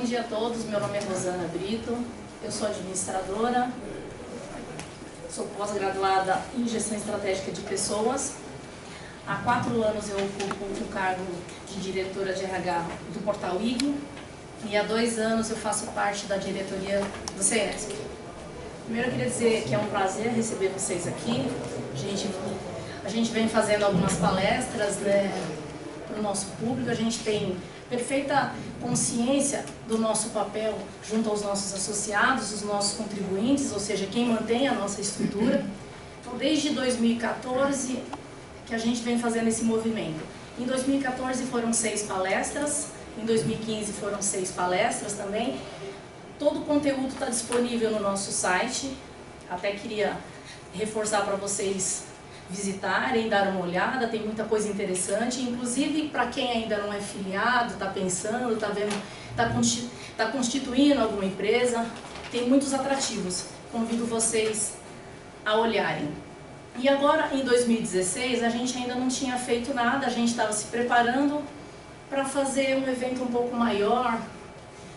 dia a todos, meu nome é Rosana Brito, eu sou administradora, sou pós-graduada em Gestão Estratégica de Pessoas. Há 4 anos eu ocupo o cargo de diretora de RH do Portal IG e há 2 anos eu faço parte da diretoria do CESP. Primeiro eu queria dizer que é um prazer receber vocês aqui. A gente vem fazendo algumas palestras, né, para o nosso público, a gente tem perfeita consciência do nosso papel junto aos nossos associados, os nossos contribuintes, ou seja, quem mantém a nossa estrutura. Então, desde 2014 que a gente vem fazendo esse movimento. Em 2014 foram 6 palestras, em 2015 foram 6 palestras também. Todo o conteúdo está disponível no nosso site, até queria reforçar para vocês visitarem, dar uma olhada, tem muita coisa interessante, inclusive para quem ainda não é filiado, está pensando, está constituindo alguma empresa, tem muitos atrativos, convido vocês a olharem. E agora, em 2016, a gente ainda não tinha feito nada, a gente estava se preparando para fazer um evento um pouco maior,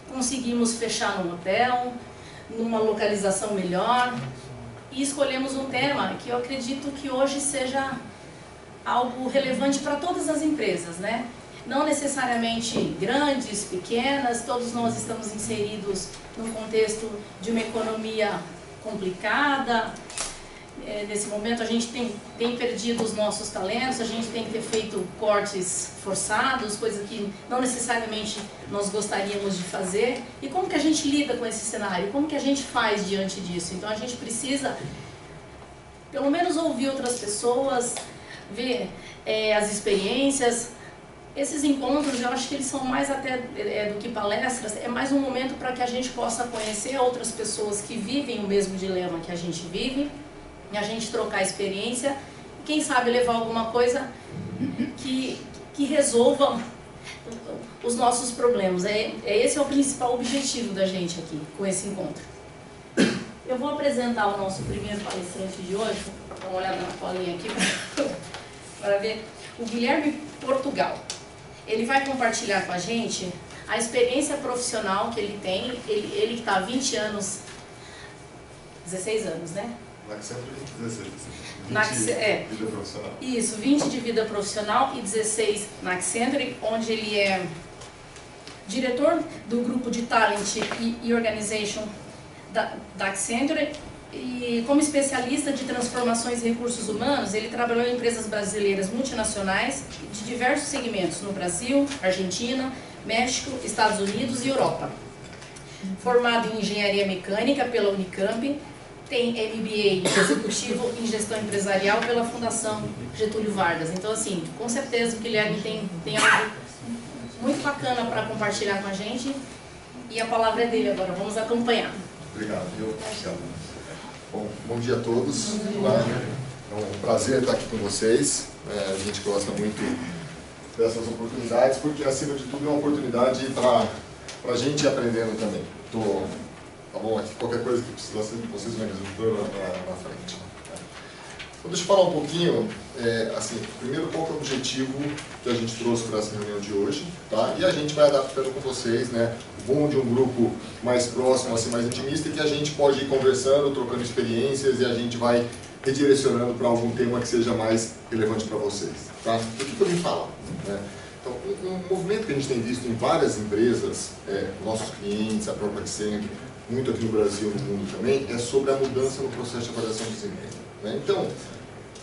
conseguimos fechar num hotel, numa localização melhor, e escolhemos um tema que eu acredito que hoje seja algo relevante para todas as empresas, né? Não necessariamente grandes, pequenas, todos nós estamos inseridos num contexto de uma economia complicada. Nesse momento a gente tem perdido os nossos talentos, a gente tem que ter feito cortes forçados, coisa que não necessariamente nós gostaríamos de fazer. E como que a gente lida com esse cenário? Como que a gente faz diante disso? Então a gente precisa, pelo menos, ouvir outras pessoas, ver as experiências. Esses encontros, eu acho que eles são mais até do que palestras, é mais um momento para que a gente possa conhecer outras pessoas que vivem o mesmo dilema que a gente vive, e a gente trocar experiência, e quem sabe levar alguma coisa que resolva os nossos problemas. Esse é o principal objetivo da gente aqui, com esse encontro. Eu vou apresentar o nosso primeiro palestrante de hoje, vou dar uma olhada na colinha aqui para ver, o Guilherme Portugal. Ele vai compartilhar com a gente a experiência profissional que ele tem, ele que está há 20 anos, 16 anos, né? Na Accenture 16, 20 de vida profissional. Isso, 20 de vida profissional e 16 na Accenture, onde ele é diretor do grupo de Talent e Organization da Accenture. E como especialista de transformações e recursos humanos, ele trabalhou em empresas brasileiras multinacionais de diversos segmentos no Brasil, Argentina, México, Estados Unidos e Europa. Formado em Engenharia Mecânica pela Unicamp, tem MBA executivo em gestão empresarial pela Fundação Getúlio Vargas. Então, assim, com certeza o Guilherme tem algo muito bacana para compartilhar com a gente. E a palavra é dele agora, vamos acompanhar. Obrigado, viu? Bom dia a todos. É um prazer estar aqui com vocês. A gente gosta muito dessas oportunidades, porque, acima de tudo, é uma oportunidade para a gente ir aprendendo também. Tá bom? Aqui, qualquer coisa que precisar, vocês me ajudam na frente. Então, deixa eu falar um pouquinho, assim, primeiro qual que é o objetivo que a gente trouxe para essa reunião de hoje, tá? E a gente vai adaptando com vocês, né? O bom de um grupo mais próximo, assim, mais intimista, é que a gente pode ir conversando, trocando experiências e a gente vai redirecionando para algum tema que seja mais relevante para vocês, tá? O que eu vim falar, né? Então, um movimento que a gente tem visto em várias empresas, nossos clientes, a própria Accenture, muito aqui no Brasil e no mundo também, é sobre a mudança no processo de avaliação de desempenho, né? Então,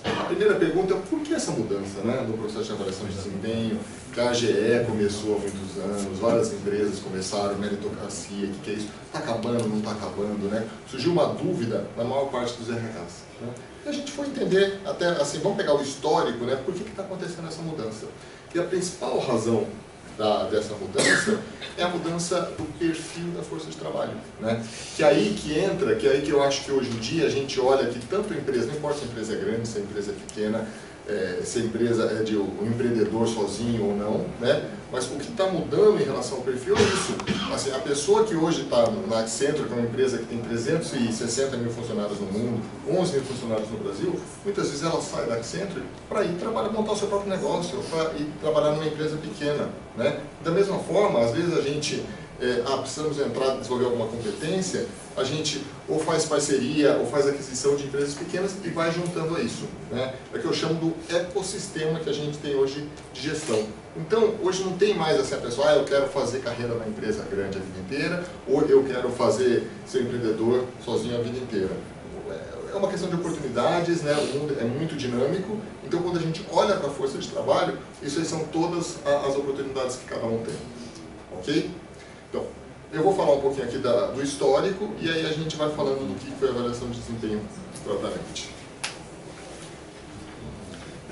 a primeira pergunta é por que essa mudança, né, no processo de avaliação de desempenho? Que a AGE começou há muitos anos, várias empresas começaram, meritocracia, o que é isso? Está acabando, não está acabando, né? Surgiu uma dúvida na maior parte dos RHs, né? E a gente foi entender, até assim, vamos pegar o histórico, né, por que está acontecendo essa mudança. E a principal razão dessa mudança é a mudança do perfil da força de trabalho, né? Que aí que eu acho que hoje em dia a gente olha que tanto a empresa, não importa se a empresa é grande, se a empresa é pequena, se a empresa é de um empreendedor sozinho ou não, né? Mas o que está mudando em relação ao perfil é isso. Assim, a pessoa que hoje está na Accenture, que é uma empresa que tem 360 mil funcionários no mundo, 11 mil funcionários no Brasil, muitas vezes ela sai da Accenture para ir trabalhar, montar o seu próprio negócio, para ir trabalhar numa empresa pequena, né? Da mesma forma, às vezes a gente precisamos entrar e desenvolver alguma competência, a gente ou faz parceria, ou faz aquisição de empresas pequenas e vai juntando a isso, né? É o que eu chamo do ecossistema que a gente tem hoje de gestão. Então, hoje não tem mais assim a pessoa, eu quero fazer carreira na empresa grande a vida inteira, ou eu quero ser empreendedor sozinho a vida inteira. É uma questão de oportunidades, né? O mundo é muito dinâmico, então quando a gente olha para a força de trabalho, isso aí são todas as oportunidades que cada um tem. Ok? Então, eu vou falar um pouquinho aqui do histórico e aí a gente vai falando do que foi a avaliação de desempenho propriamente.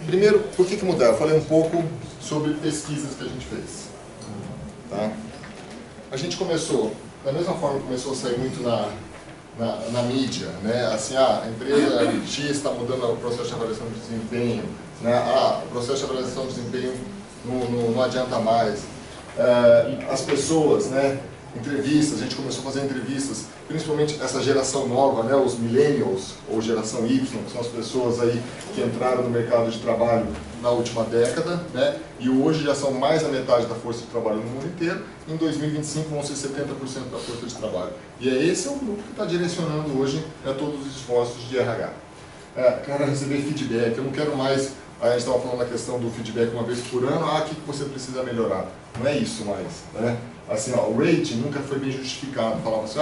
Primeiro, por que mudar? Eu falei um pouco sobre pesquisas que a gente fez. Tá? A gente começou, da mesma forma que começou a sair muito na mídia, né? Assim, a empresa X está mudando o processo de avaliação de desempenho, né? O processo de avaliação de desempenho não adianta mais. As pessoas, né? Entrevistas, a gente começou a fazer entrevistas, principalmente essa geração nova, né? Os millennials, ou geração Y, que são as pessoas aí que entraram no mercado de trabalho na última década, né? E hoje já são mais da metade da força de trabalho no mundo inteiro. Em 2025 vão ser 70% da força de trabalho. E esse é o grupo que está direcionando hoje todos os esforços de RH. Quero receber feedback, eu não quero mais, a gente estava falando da questão do feedback uma vez por ano, o que você precisa melhorar. Não é isso mais, né? Assim, o rating nunca foi bem justificado. Falava assim,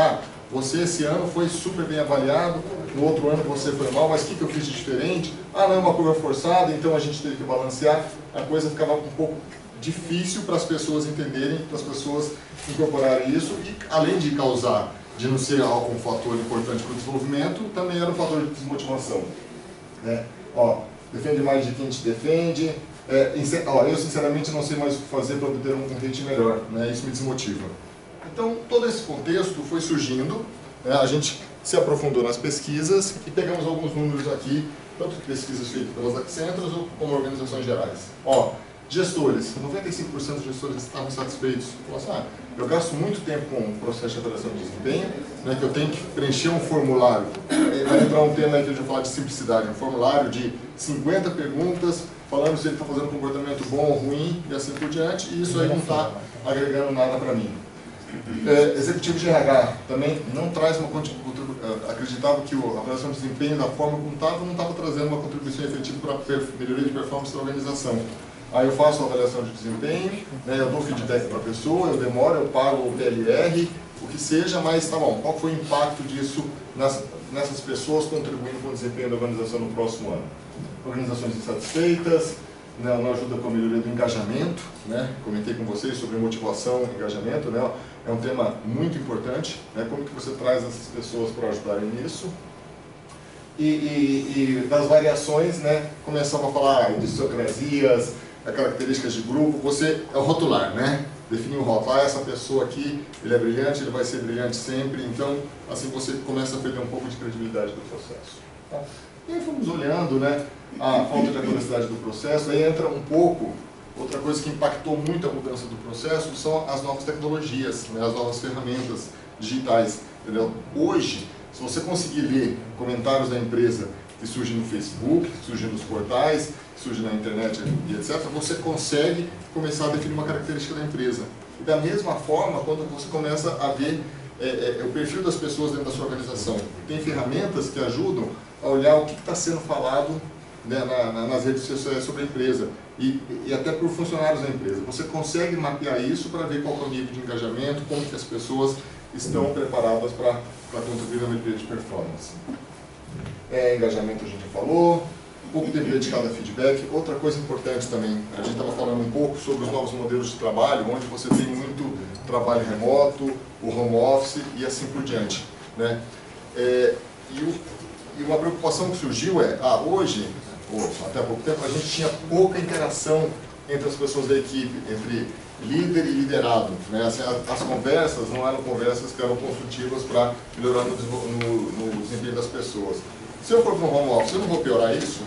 você esse ano foi super bem avaliado, no outro ano você foi mal, mas o que eu fiz de diferente? Não é uma curva forçada, então a gente teve que balancear. A coisa ficava um pouco difícil para as pessoas entenderem, para as pessoas incorporarem isso, e além de causar, de não ser um fator importante para o desenvolvimento, também era um fator de desmotivação. Né? Defende mais de quem te defende. Eu sinceramente não sei mais o que fazer para obter um rating melhor, né? Isso me desmotiva. Então, todo esse contexto foi surgindo, né? A gente se aprofundou nas pesquisas e pegamos alguns números aqui, tanto pesquisas feitas pelas Accentras ou como organizações gerais. Gestores, 95% dos gestores estavam satisfeitos. Falaram eu gasto muito tempo com o processo de avaliação de desempenho, né, que eu tenho que preencher um formulário. Vai entrar um tema aí que eu já vou falar de simplicidade, um formulário de 50 perguntas, falando se ele está fazendo um comportamento bom ou ruim, e assim por diante, e isso aí não está agregando nada para mim. Executivo de RH também não traz uma contribuição, acreditava que a avaliação de desempenho da forma como estava, não estava trazendo uma contribuição efetiva para a melhoria de performance da organização. Aí eu faço a avaliação de desempenho, né, eu dou feedback para a pessoa, eu demoro, eu pago o PLR, o que seja, mas tá bom, qual foi o impacto disso nessas pessoas contribuindo com o desempenho da organização no próximo ano? Organizações insatisfeitas, né, não ajuda com a melhoria do engajamento, né, comentei com vocês sobre motivação e engajamento, né, é um tema muito importante, né, como que você traz essas pessoas para ajudarem nisso. E das variações, né, começamos a falar de idiosincrasias, características de grupo, você é o rotular, né? Definir o rótulo, essa pessoa aqui, ele é brilhante, ele vai ser brilhante sempre, então assim você começa a perder um pouco de credibilidade do processo. Tá? E aí fomos olhando, né, a falta de honestidade do processo, aí entra um pouco, outra coisa que impactou muito a mudança do processo são as novas tecnologias, né, as novas ferramentas digitais, entendeu? Hoje, se você conseguir ler comentários da empresa que surgem no Facebook, que surgem nos portais, que surgem na internet e etc., você consegue começar a definir uma característica da empresa. E da mesma forma, quando você começa a ver o perfil das pessoas dentro da sua organização. Tem ferramentas que ajudam a olhar o que está sendo falado, né, nas redes sociais sobre a empresa e até por funcionários da empresa. Você consegue mapear isso para ver qual é o nível de engajamento, como que as pessoas estão preparadas para contribuir na melhoria de performance. Engajamento a gente já falou, pouco tempo dedicado a feedback. Outra coisa importante também, a gente estava falando um pouco sobre os novos modelos de trabalho, onde você tem muito trabalho remoto, o home office e assim por diante, né? E uma preocupação que surgiu hoje, ou até há pouco tempo, a gente tinha pouca interação entre as pessoas da equipe, entre líder e liderado, né? Assim, as conversas não eram conversas que eram construtivas para melhorar no desempenho das pessoas. Se eu for para um home office, eu não vou piorar isso,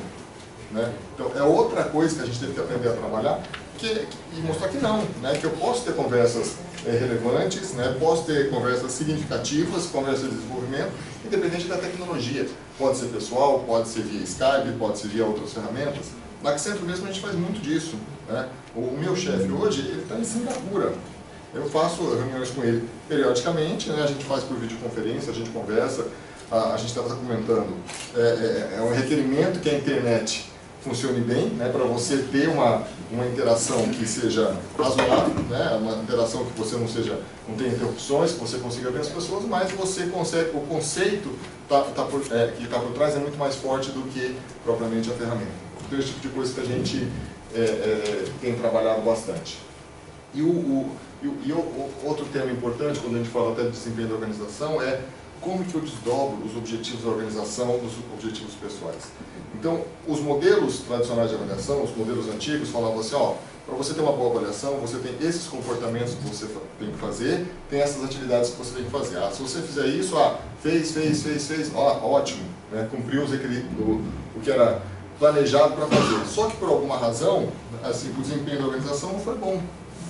né? Então é outra coisa que a gente teve que aprender a trabalhar e mostrar que não, né? Que eu posso ter conversas relevantes, né? Posso ter conversas significativas, conversas de desenvolvimento, independente da tecnologia. Pode ser pessoal, pode ser via Skype, pode ser via outras ferramentas. Na Accentro mesmo a gente faz muito disso, né? O meu chefe hoje, ele está em Singapura. Eu faço reuniões com ele periodicamente, né? A gente faz por videoconferência, a gente conversa, a gente estava comentando, é um requerimento que a internet funcione bem, né, para você ter uma interação que seja razoável, né, uma interação que você não tenha interrupções, que você consiga ver as pessoas, mas você consegue, o conceito que está por trás é muito mais forte do que propriamente a ferramenta. Então, esse tipo de coisa que a gente tem trabalhado bastante. E outro tema importante, quando a gente fala até de desempenho da organização, é como que eu desdobro os objetivos da organização dos objetivos pessoais. Então, os modelos tradicionais de avaliação, os modelos antigos, falavam assim, ó, para você ter uma boa avaliação, você tem esses comportamentos que você tem que fazer, tem essas atividades que você tem que fazer. Se você fizer isso, fez, ótimo, né, cumpriu o que era planejado para fazer. Só que por alguma razão, assim, o desempenho da organização não foi bom.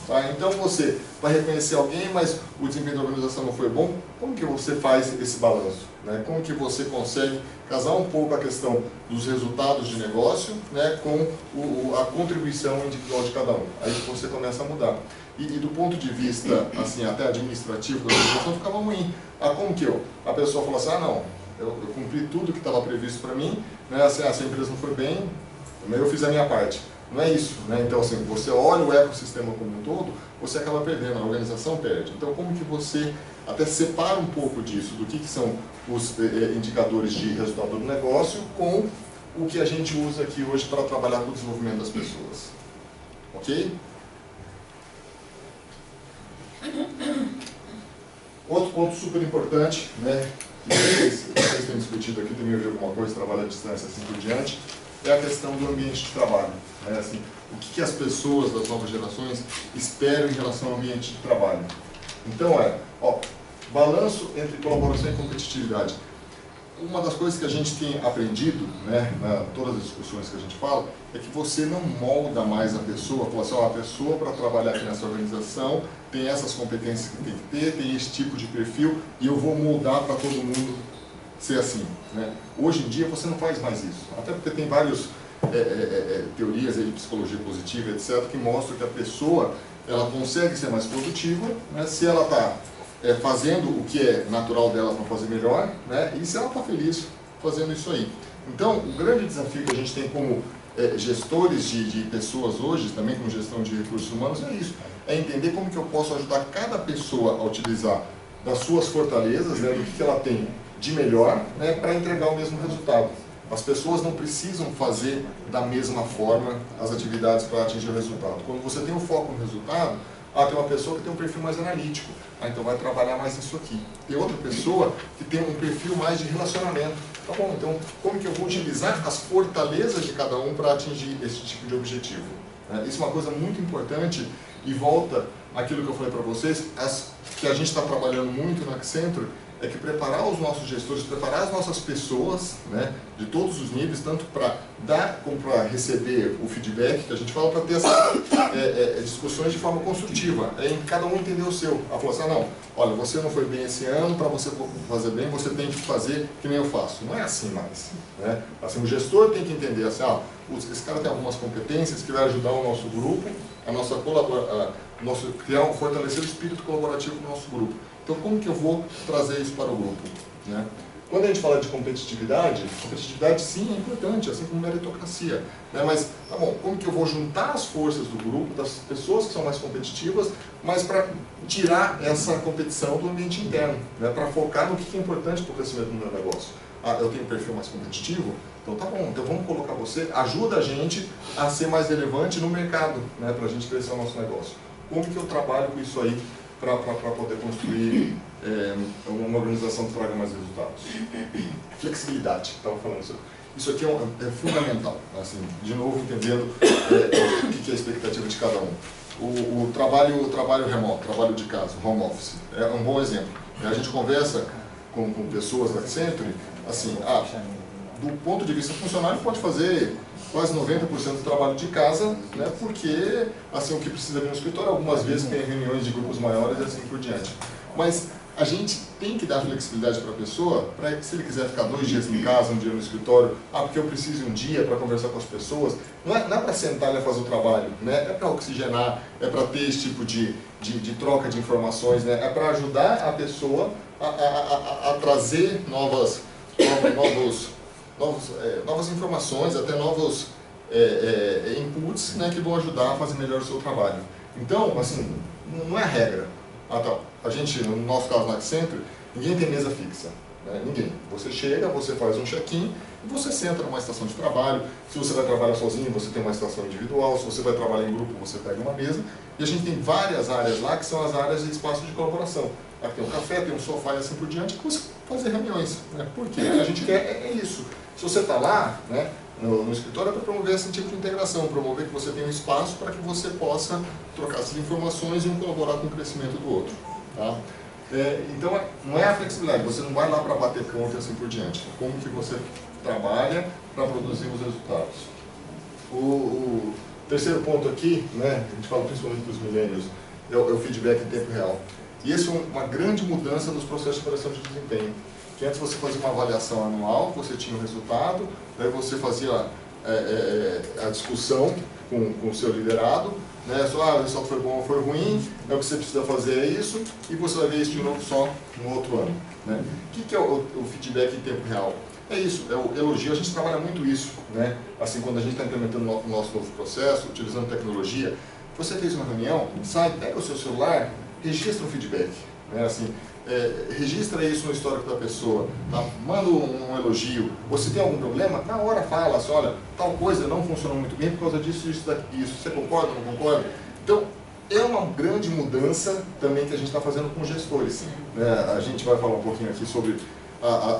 Tá? Então você vai reconhecer alguém, mas o desempenho da organização não foi bom, como que você faz esse balanço? Né? Como que você consegue casar um pouco a questão dos resultados de negócio, né, com a contribuição individual de cada um? Aí você começa a mudar. E do ponto de vista assim, até administrativo da organização ficava ruim. Como que a pessoa falou assim, não, eu cumpri tudo que estava previsto para mim, né, assim, se a empresa não foi bem, também eu fiz a minha parte. Não é isso, né? Então, assim, você olha o ecossistema como um todo, você acaba perdendo, a organização perde. Então, como que você até separa um pouco disso, do que são os indicadores de resultado do negócio, com o que a gente usa aqui hoje para trabalhar com o desenvolvimento das pessoas. Ok? Outro ponto super importante, né, que vocês têm discutido aqui, também eu vi alguma coisa, trabalho à distância, assim por diante, é a questão do ambiente de trabalho. Né? Assim, o que as pessoas das novas gerações esperam em relação ao ambiente de trabalho. Então balanço entre colaboração e competitividade. Uma das coisas que a gente tem aprendido, né, todas as discussões que a gente fala, é que você não molda mais a pessoa, fala assim, a pessoa para trabalhar aqui nessa organização tem essas competências que tem que ter, tem esse tipo de perfil, e eu vou moldar para todo mundo ser assim. Né? Hoje em dia você não faz mais isso, até porque tem várias teorias aí de psicologia positiva, etc., que mostram que a pessoa ela consegue ser mais produtiva, né, se ela está fazendo o que é natural dela para fazer melhor, né, e se ela está feliz fazendo isso aí. Então, o grande desafio que a gente tem como gestores de pessoas hoje, também com gestão de recursos humanos, é isso, é entender como que eu posso ajudar cada pessoa a utilizar das suas fortalezas, né, do que ela tem de melhor, né, para entregar o mesmo resultado. As pessoas não precisam fazer da mesma forma as atividades para atingir o resultado. Quando você tem o foco no resultado, tem uma pessoa que tem um perfil mais analítico, então vai trabalhar mais isso aqui. Tem outra pessoa que tem um perfil mais de relacionamento. Tá bom, então como que eu vou utilizar as fortalezas de cada um para atingir esse tipo de objetivo? Isso é uma coisa muito importante e volta àquilo que eu falei para vocês, que a gente está trabalhando muito na Accenture, é que preparar os nossos gestores, preparar as nossas pessoas, né, de todos os níveis, tanto para dar como para receber o feedback, que a gente fala, para ter essas discussões de forma construtiva, em cada um entender o seu. Ela falou assim, não, olha, você não foi bem esse ano, para você fazer bem, você tem que fazer que nem eu faço. Não é assim mais. Né? Assim, o gestor tem que entender, assim, esse cara tem algumas competências que vai ajudar o nosso grupo, fortalecer o espírito colaborativo do nosso grupo. Então, como que eu vou trazer isso para o grupo? Né? Quando a gente fala de competitividade sim é importante, assim como meritocracia. Né? Mas, tá bom, como que eu vou juntar as forças do grupo, das pessoas que são mais competitivas, mas para tirar essa competição do ambiente interno, né? Para focar no que é importante para o crescimento do meu negócio. Eu tenho um perfil mais competitivo, então tá bom, então vamos colocar você, ajuda a gente a ser mais relevante no mercado, né? Para a gente crescer o nosso negócio. Como que eu trabalho com isso aí para poder construir uma organização que traga mais resultados? Flexibilidade, estava falando isso. Isso aqui é fundamental, assim, de novo entendendo o que é a expectativa de cada um. O trabalho remoto, trabalho de casa, home office, é um bom exemplo. A gente conversa com pessoas da Accenture, assim, do ponto de vista funcionário pode fazer quase 90% do trabalho de casa, né, porque assim, o que precisa vir no escritório, algumas vezes tem reuniões de grupos maiores e assim por diante. Mas a gente tem que dar flexibilidade para a pessoa, para que se ele quiser ficar 2 dias em casa, 1 dia no escritório, porque eu preciso de um dia para conversar com as pessoas, não é para sentar e fazer o trabalho, né, é para oxigenar, é para ter esse tipo de de troca de informações, né? É para ajudar a pessoa a trazer novas informações, até novos inputs, né, que vão ajudar a fazer melhor o seu trabalho. Então, assim, não é regra. A gente, no nosso caso na Accenture, ninguém tem mesa fixa. Né? Ninguém. Você chega, você faz um check-in e você senta numa estação de trabalho. Se você vai trabalhar sozinho, você tem uma estação individual. Se você vai trabalhar em grupo, você pega uma mesa. E a gente tem várias áreas lá que são as áreas de espaço de colaboração. Aqui tem um café, tem um sofá e assim por diante, que você fazer reuniões. Né? Porque a gente quer é isso. Se você está lá, né, no escritório, é para promover esse tipo de integração, promover que você tenha um espaço para que você possa trocar essas informações e um colaborar com o crescimento do outro. Tá? Então, não é a flexibilidade, você não vai lá para bater ponto e assim por diante. Como que você trabalha para produzir os resultados. O terceiro ponto aqui, né, a gente fala principalmente dos millennials, é o feedback em tempo real. E isso é uma grande mudança nos processos de avaliação de desempenho. Que antes você fazia uma avaliação anual, você tinha o resultado, daí você fazia a discussão com o seu liderado, né? Só o resultado foi bom ou foi ruim, o que você precisa fazer é isso, e você vai ver isso de novo só no outro ano. Né? O que é o feedback em tempo real? É isso, é o elogio, a gente trabalha muito isso, né? Assim, quando a gente está implementando o nosso novo processo, utilizando tecnologia, você fez uma reunião, sai, pega o seu celular, registra o feedback, né? Assim, registra isso no histórico da pessoa, tá? Manda um elogio, ou se tem algum problema, na hora fala assim, olha, tal coisa não funcionou muito bem por causa disso, isso, daqui, isso, você concorda, não concorda? Então, é uma grande mudança também que a gente está fazendo com gestores, né? A gente vai falar um pouquinho aqui sobre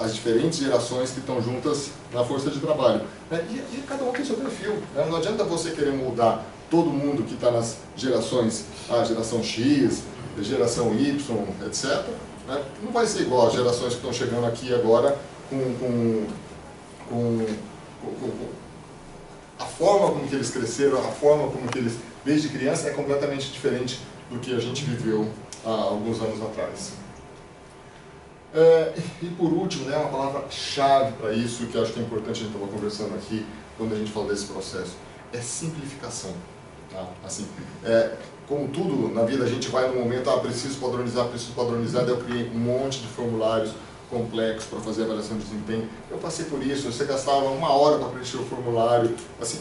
as diferentes gerações que estão juntas na força de trabalho, né? E cada um tem seu perfil, né? Não adianta você querer mudar todo mundo que está nas gerações, a geração X, geração Y, etc., né? Não vai ser igual às gerações que estão chegando aqui agora com a forma como que eles cresceram, a forma como que eles, desde criança, é completamente diferente do que a gente viveu há alguns anos atrás. E por último, né, uma palavra-chave para isso, que eu acho que é importante, a gente estava conversando aqui, quando a gente fala desse processo, é simplificação. Tá? Assim, como tudo na vida, a gente vai no momento, preciso padronizar, daí eu criei um monte de formulários complexos para fazer avaliação de desempenho. Eu passei por isso, você gastava 1 hora para preencher o formulário, assim,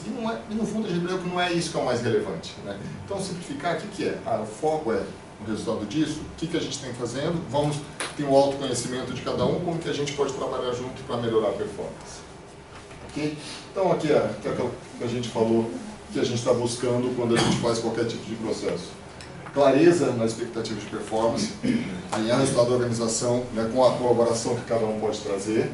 e no fundo a gente viu que não é isso que é o mais relevante. Né? Então, simplificar, o que é? O foco é o resultado disso, o que a gente tem fazendo, vamos ter um autoconhecimento de cada um, como que a gente pode trabalhar junto para melhorar a performance. Okay? Então, aqui é aquilo que a gente falou, que a gente está buscando quando a gente faz qualquer tipo de processo. Clareza na expectativa de performance, alinhar o resultado da organização, né, com a colaboração que cada um pode trazer,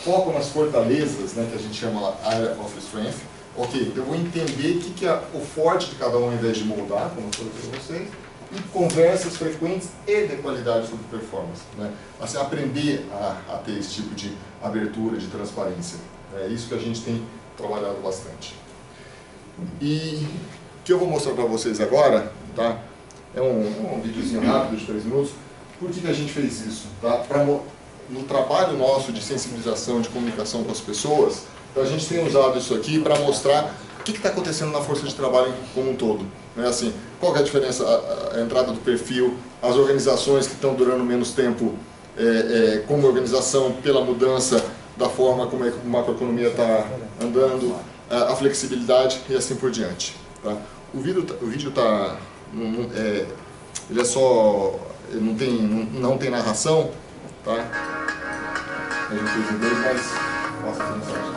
foco nas fortalezas, né, que a gente chama lá Area of Strength. Ok, eu vou entender o que é o forte de cada um ao invés de moldar, como eu falei para vocês, e conversas frequentes e de qualidade sobre performance. Né? Assim, aprender a ter esse tipo de abertura, de transparência. É isso que a gente tem trabalhado bastante. E o que eu vou mostrar para vocês agora, tá? É um videozinho rápido de 3 minutos. Por que a gente fez isso? Tá? No trabalho nosso de sensibilização, de comunicação com as pessoas, então a gente tem usado isso aqui para mostrar o que está acontecendo na força de trabalho como um todo. Né? Assim, qual é a diferença, a entrada do perfil, as organizações que estão durando menos tempo como organização pela mudança da forma como a macroeconomia está andando, a flexibilidade e assim por diante. Tá? O vídeo está... ele é só... não tem narração, tá? A gente fez em 2, mas posso fazer mensagem.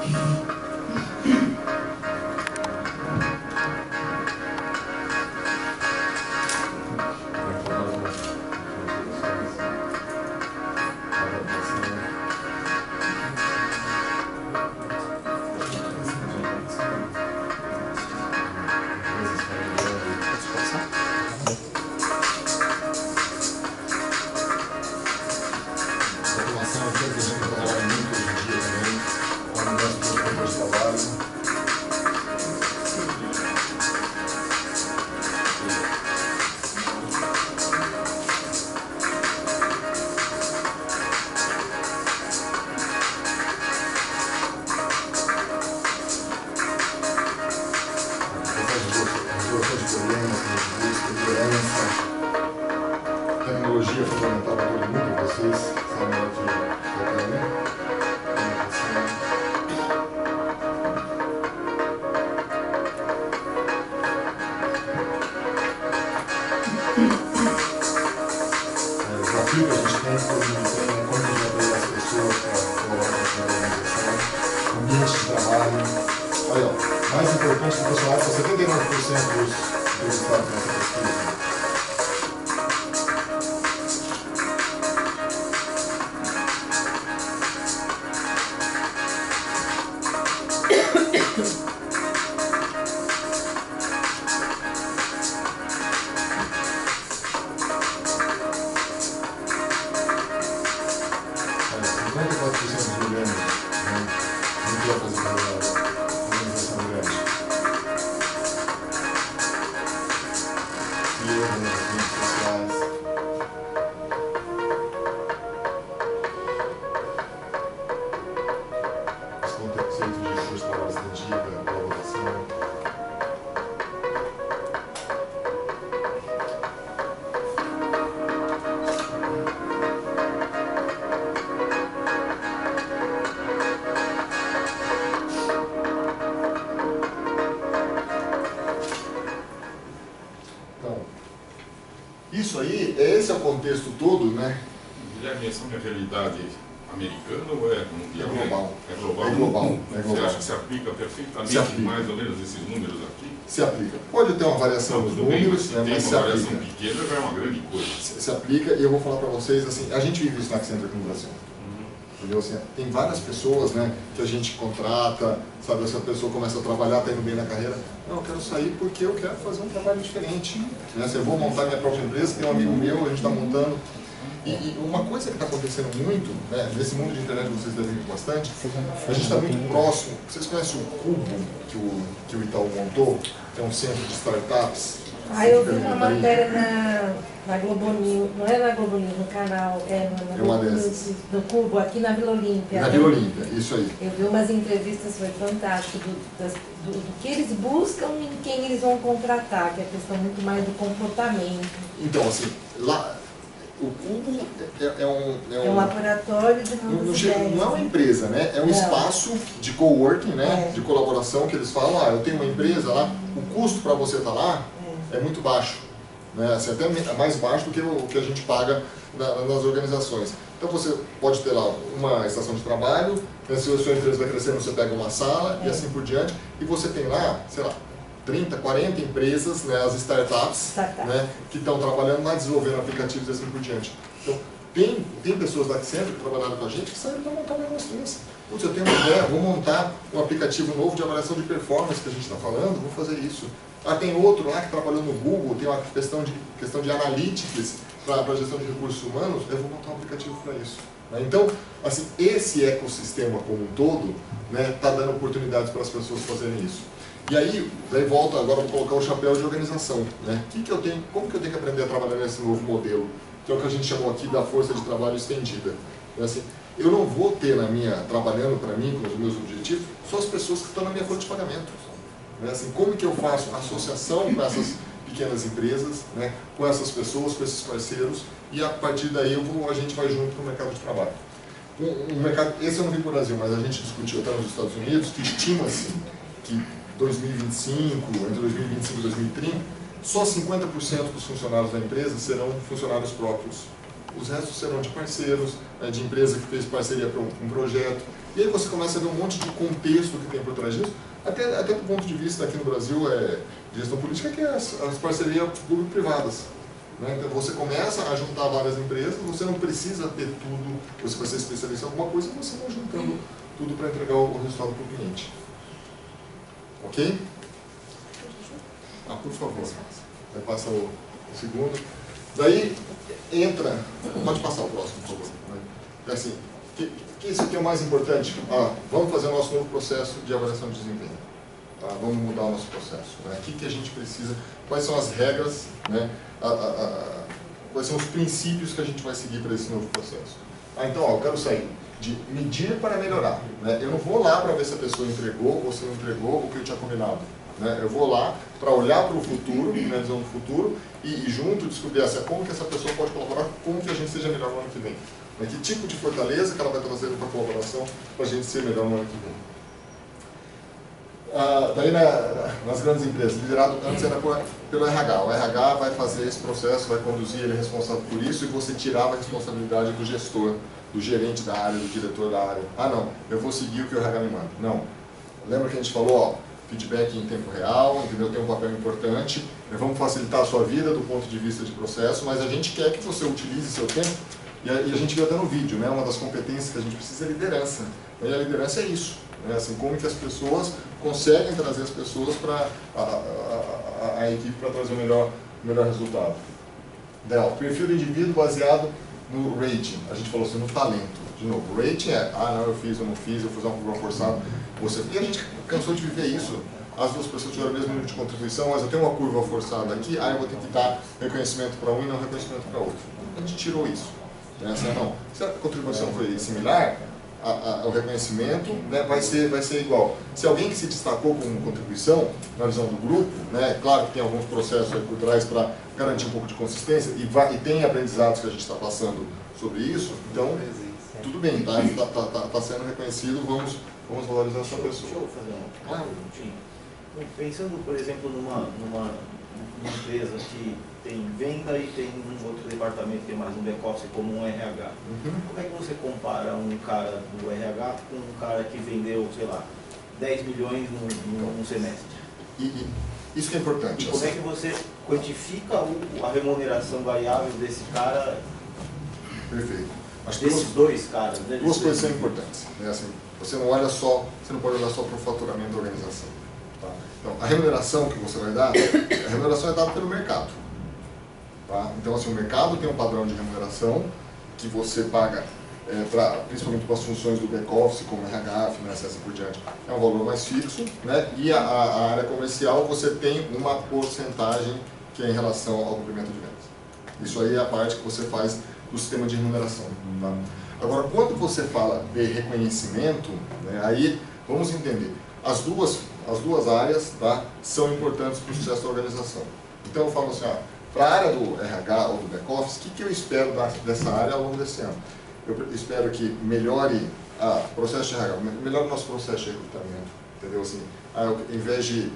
disposição, né? Como que a gente vai pegar as pessoas para colaborar com a organização, ambiente de trabalho. Olha, ó, mais importante do funcionário, 79% dos estados nessa pesquisa. Isso aí, esse é o contexto todo, né? Guilherme, essa é uma realidade americana ou é mundial? É global. É global. É global. Você acha que se aplica perfeitamente, mais ou menos, esses números aqui? Se aplica. Pode ter uma variação dos números, né, mas se aplica. Uma variação pequena já é uma grande coisa. Se aplica, e eu vou falar para vocês, assim, a gente vive isso na Accenture aqui no Brasil. Entendeu? Assim, tem várias pessoas, né, que a gente contrata, sabe, essa pessoa começa a trabalhar, está indo bem na carreira. Não, eu quero sair porque eu quero fazer um trabalho diferente. Né? Assim, eu vou montar minha própria empresa, tem um amigo meu, a gente está montando. E uma coisa que está acontecendo muito, né, nesse mundo de internet vocês devem ver bastante, a gente está muito próximo. Vocês conhecem o Cubo que o Itaú montou? Que é um centro de startups. Eu vi uma matéria na Globo News, não é na Globo News, no canal, na uma dessas. Do Cubo, aqui na Vila Olímpia. Na Vila Olímpia, isso aí. Eu vi umas entrevistas, foi fantástico, do que eles buscam e em quem eles vão contratar, que é a questão muito mais do comportamento. Então, assim, lá, o Cubo é um laboratório de não é uma empresa, né? É um espaço de coworking, né? De colaboração, que eles falam, eu tenho uma empresa lá, o custo para você estar lá é muito baixo, né? Assim, até mais baixo do que o que a gente paga nas organizações. Então você pode ter lá uma estação de trabalho, né? Se a sua empresa vai crescendo, você pega uma sala e assim por diante, e você tem lá, sei lá, 30, 40 empresas, né, as startups, né, que estão trabalhando lá, desenvolvendo aplicativos e assim por diante. Então, tem pessoas da Accenture que trabalharam com a gente que saíram para montar um negócio desse. Putz, eu tenho uma ideia, vou montar um aplicativo novo de avaliação de performance que a gente está falando, vou fazer isso. Tem outro lá que trabalhou no Google, tem uma questão de analytics para gestão de recursos humanos, eu vou montar um aplicativo para isso. Né? Então, assim, esse ecossistema como um todo está dando oportunidades para as pessoas fazerem isso. E aí, daí volta agora para colocar o chapéu de organização. Né? Como que eu tenho que aprender a trabalhar nesse novo modelo? Que é o que a gente chamou aqui da força de trabalho estendida. Então, assim, eu não vou ter trabalhando para mim, com os meus objetivos, só as pessoas que estão na minha folha de pagamento. Né? Assim, como que eu faço associação com essas pequenas empresas, né? Com essas pessoas, com esses parceiros, e a partir daí a gente vai junto para o mercado de trabalho. Esse eu não vi para o Brasil, mas a gente discutiu até nos Estados Unidos, que estima-se que 2025, entre 2025 e 2030, só 50% dos funcionários da empresa serão funcionários próprios. Os restos serão de parceiros, né, de empresa que fez parceria para um projeto. E aí você começa a ver um monte de contexto que tem por trás disso, até do ponto de vista aqui no Brasil, de gestão política, que é as parcerias público-privadas. Né? Então você começa a juntar várias empresas, você não precisa ter tudo, você vai ser especialista em alguma coisa, você vai juntando tudo para entregar o resultado para o cliente. Ok? Por favor. Vai passar o segundo. Daí entra. Pode passar o próximo, por favor. É assim, isso aqui é o mais importante. Vamos fazer o nosso novo processo de avaliação de desempenho. Vamos mudar o nosso processo. Né? O que a gente precisa? Quais são as regras? Né? Quais são os princípios que a gente vai seguir para esse novo processo? Então, eu quero sair de medir para melhorar. Né? Eu não vou lá para ver se a pessoa entregou ou se não entregou o que eu tinha combinado. Né? Eu vou lá para olhar para o futuro, na visão do futuro, e junto descobrir como que essa pessoa pode colaborar, como que a gente seja melhor no ano que vem. Né? Que tipo de fortaleza que ela vai trazer para a colaboração para a gente ser melhor no ano que vem. Daí nas grandes empresas, liderado antes era pelo RH. O RH vai fazer esse processo, vai conduzir, ele é responsável por isso, e você tirava a responsabilidade do gestor, do gerente da área, do diretor da área. Ah, não, eu vou seguir o que o RH me manda. Não. Lembra que a gente falou, ó, feedback em tempo real, entendeu? Tem um papel importante, vamos facilitar a sua vida do ponto de vista de processo, mas a gente quer que você utilize seu tempo, e a gente viu até no vídeo, né? Uma das competências que a gente precisa é liderança. E a liderança é isso, né? Assim, como que as pessoas conseguem trazer as pessoas para a equipe para trazer o melhor resultado. O perfil do indivíduo baseado no rating, a gente falou assim, no talento. De novo, o rating é, não, eu fiz, eu não fiz, eu fiz uma curva forçada. E a gente cansou de viver isso. As duas pessoas tiveram o mesmo nível de contribuição, mas eu tenho uma curva forçada aqui, eu vou ter que dar reconhecimento para um e não reconhecimento para outro. A gente tirou isso. Né? Assim, não, se a contribuição foi similar, o reconhecimento, né, vai ser igual. Se alguém que se destacou como contribuição na visão do grupo, né, claro que tem alguns processos aí por trás para garantir um pouco de consistência e tem aprendizados que a gente está passando sobre isso, então tudo bem, tá sendo reconhecido, vamos valorizar essa pessoa. Deixa eu fazer uma perguntinha. Pensando, por exemplo, numa empresa que tem venda e tem um outro departamento, tem mais um back-office como um RH. Como é que você compara um cara do RH com um cara que vendeu, sei lá, 10 milhões num semestre? Isso que é importante. E como é que você quantifica a remuneração variável desse cara? Perfeito. Desses dois caras, né? Duas coisas são importantes. Né? Assim, você não pode olhar só para o faturamento da organização. Tá? Então, a remuneração que você vai dar, a remuneração é dada pelo mercado. Tá? Então, assim, o mercado tem um padrão de remuneração que você paga, principalmente para as funções do back-office, como RH, finanças e assim por diante, é um valor mais fixo, né? E a área comercial você tem uma porcentagem que é em relação ao comprimento de vendas. Isso aí é a parte que você faz do sistema de remuneração. Tá? Agora, quando você fala de reconhecimento, né, aí vamos entender, as duas áreas, tá, são importantes para o sucesso da organização. Então eu falo assim, para a área do RH ou do back-office, o que eu espero dessa área ao longo desse ano? Eu espero que melhore o processo de RH, melhore o nosso processo de recrutamento, entendeu? Assim, em vez de,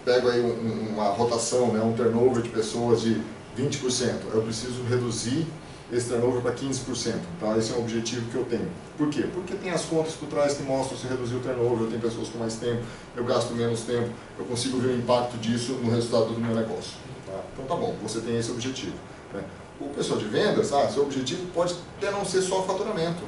pego aí uma rotação, né, um turnover de pessoas de 20%, eu preciso reduzir esse turnover para 15%. Tá? Esse é um objetivo que eu tenho. Por quê? Porque tem as contas por trás que mostram se reduzir o turnover, eu tenho pessoas com mais tempo, eu gasto menos tempo, eu consigo ver o impacto disso no resultado do meu negócio. Tá? Então tá bom, você tem esse objetivo. Né? O pessoal de vendas, seu objetivo pode até não ser só faturamento.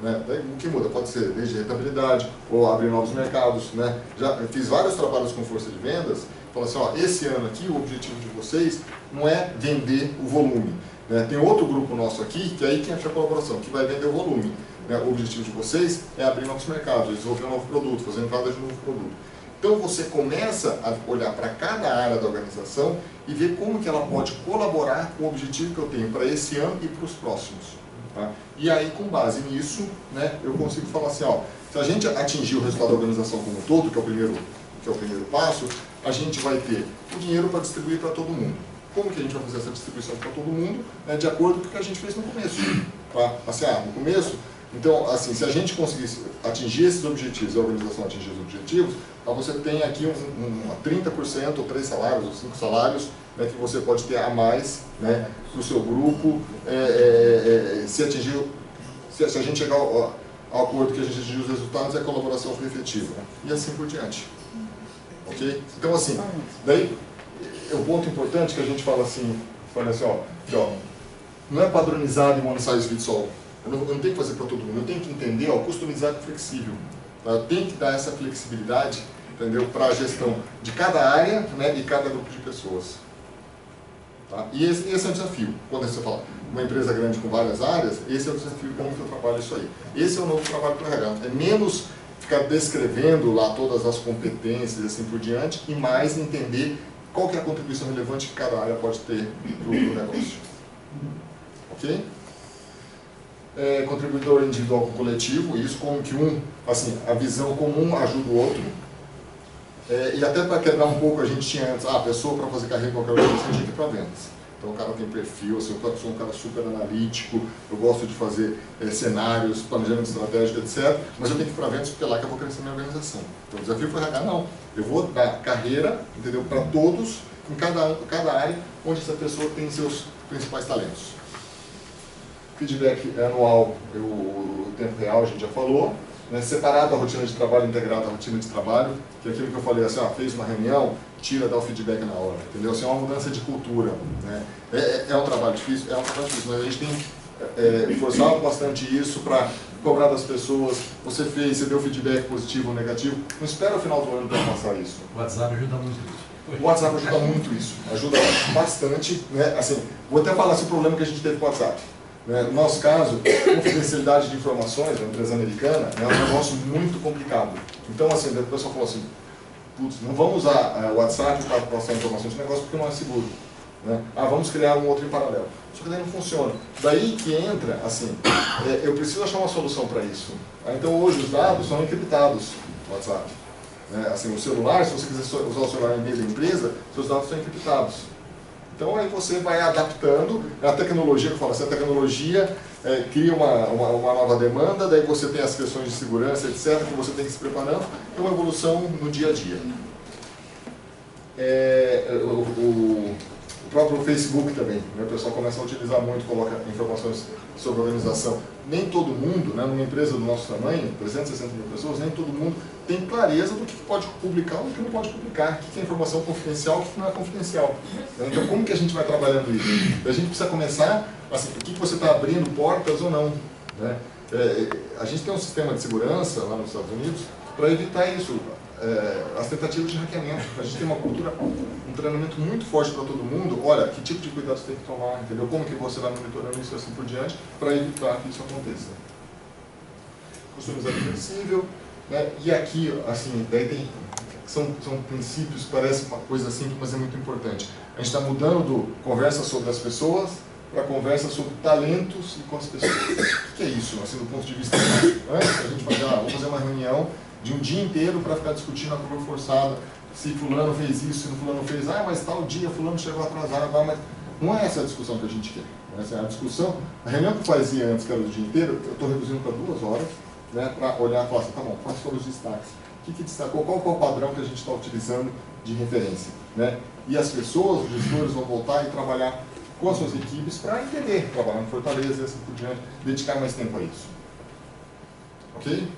Né? O que muda pode ser desde rentabilidade ou abrir novos mercados. Né? Já fiz vários trabalhos com força de vendas, falo assim, esse ano aqui o objetivo de vocês não é vender o volume. Né? Tem outro grupo nosso aqui, que aí tem a colaboração, que vai vender o volume. Né? O objetivo de vocês é abrir novos mercados, desenvolver um novo produto, fazer entrada de um novo produto. Então você começa a olhar para cada área da organização e ver como que ela pode colaborar com o objetivo que eu tenho para esse ano e para os próximos. Tá? E aí, com base nisso, né, eu consigo falar assim, se a gente atingir o resultado da organização como um todo, que é o primeiro passo, a gente vai ter o dinheiro para distribuir para todo mundo. Como que a gente vai fazer essa distribuição para todo mundo? Né, de acordo com o que a gente fez no começo. Tá? Assim, no começo, então, assim, se a gente conseguisse atingir esses objetivos, a organização atingir os objetivos, você tem aqui 30%, ou 3 salários, ou 5 salários, né, que você pode ter a mais, né, para o seu grupo, se a gente chegar ao acordo que a gente atingir os resultados, a colaboração foi efetiva. E assim por diante. Ok? Então, assim, daí, o ponto importante que a gente fala assim, não é padronizado em one size fits all. Eu não tenho que fazer para todo mundo, eu tenho que entender, customizar com flexível. Tá? Eu tenho que dar essa flexibilidade, entendeu, para a gestão de cada área, né, e cada grupo de pessoas. Tá? E esse é o desafio. Quando você fala uma empresa grande com várias áreas, esse é o desafio como que eu trabalho isso aí. Esse é o novo trabalho para o RH. É menos ficar descrevendo lá todas as competências e assim por diante, e mais entender qual que é a contribuição relevante que cada área pode ter para o negócio. Ok? Contribuidor individual com coletivo, isso como que a visão comum ajuda o outro. E até para quebrar um pouco, a gente tinha antes, a pessoa para fazer carreira em qualquer organização tinha que ir para vendas. Então o cara tem perfil, assim, eu sou um cara super analítico, eu gosto de fazer cenários, planejamento estratégico, etc. Mas eu tenho que ir para vendas porque é lá que eu vou crescer minha organização. Então o desafio foi RH, não. Eu vou dar carreira, entendeu, para todos, em cada área, onde essa pessoa tem seus principais talentos. Feedback anual, o tempo real, a gente já falou. Né, separado a rotina de trabalho, integrado a rotina de trabalho, que é aquilo que eu falei, assim, fez uma reunião, tira, dá o feedback na hora, entendeu? Assim, é uma mudança de cultura, né? É um trabalho difícil, mas a gente tem forçado bastante isso para cobrar das pessoas, você deu feedback positivo ou negativo, não espera o final do ano para passar isso. O WhatsApp ajuda muito isso. O WhatsApp ajuda muito isso, ajuda bastante, né? Assim, vou até falar esse problema que a gente teve com o WhatsApp. No nosso caso, confidencialidade de informações, uma empresa americana, é um negócio muito complicado. Então, assim, o pessoal falou assim, putz, não vamos usar o WhatsApp para passar informações desse negócio porque não é seguro. Né? Vamos criar um outro em paralelo. Só que daí não funciona. Daí que entra, assim, eu preciso achar uma solução para isso. Então, hoje os dados são encriptados no WhatsApp. Assim, o celular, se você quiser usar o celular em meio da empresa, seus dados são encriptados. Então aí você vai adaptando, a tecnologia, que eu falo assim, a tecnologia cria uma nova demanda, daí você tem as questões de segurança, etc., que você tem que se preparando, é uma evolução no dia a dia. O próprio Facebook também, né? O pessoal começa a utilizar muito, coloca informações sobre a organização. Nem todo mundo, né, numa empresa do nosso tamanho, 360 mil pessoas, nem todo mundo tem clareza do que pode publicar ou do que não pode publicar, o que é informação confidencial e o que não é confidencial. Então, como que a gente vai trabalhando isso? A gente precisa começar, assim, o que você está abrindo portas ou não. Né? A gente tem um sistema de segurança lá nos Estados Unidos para evitar isso, as tentativas de hackeamento. A gente tem uma cultura, um treinamento muito forte para todo mundo. Olha, que tipo de cuidado você tem que tomar, entendeu? Como que você vai monitorando isso e assim por diante, para evitar que isso aconteça. Customizado flexível, né? E aqui, assim, daí tem, são princípios, parece uma coisa simples, mas é muito importante. A gente está mudando do conversa sobre as pessoas para conversa sobre talentos e com as pessoas. O que é isso, assim, do ponto de vista antes, a gente fazia, vamos fazer uma reunião de um dia inteiro para ficar discutindo a curva forçada, se fulano fez isso, se fulano fez, mas tal dia fulano chegou atrasado, mas não é essa a discussão que a gente quer. Essa é a discussão, a reunião que eu fazia antes, que era do dia inteiro, eu estou reduzindo para 2 horas, né, para olhar e falar assim, tá bom, quais foram os destaques? O que destacou? Qual é o padrão que a gente está utilizando de referência? Né? E as pessoas, os gestores vão voltar e trabalhar com as suas equipes para entender, trabalhar em Fortaleza e assim por diante, dedicar mais tempo a isso. Ok?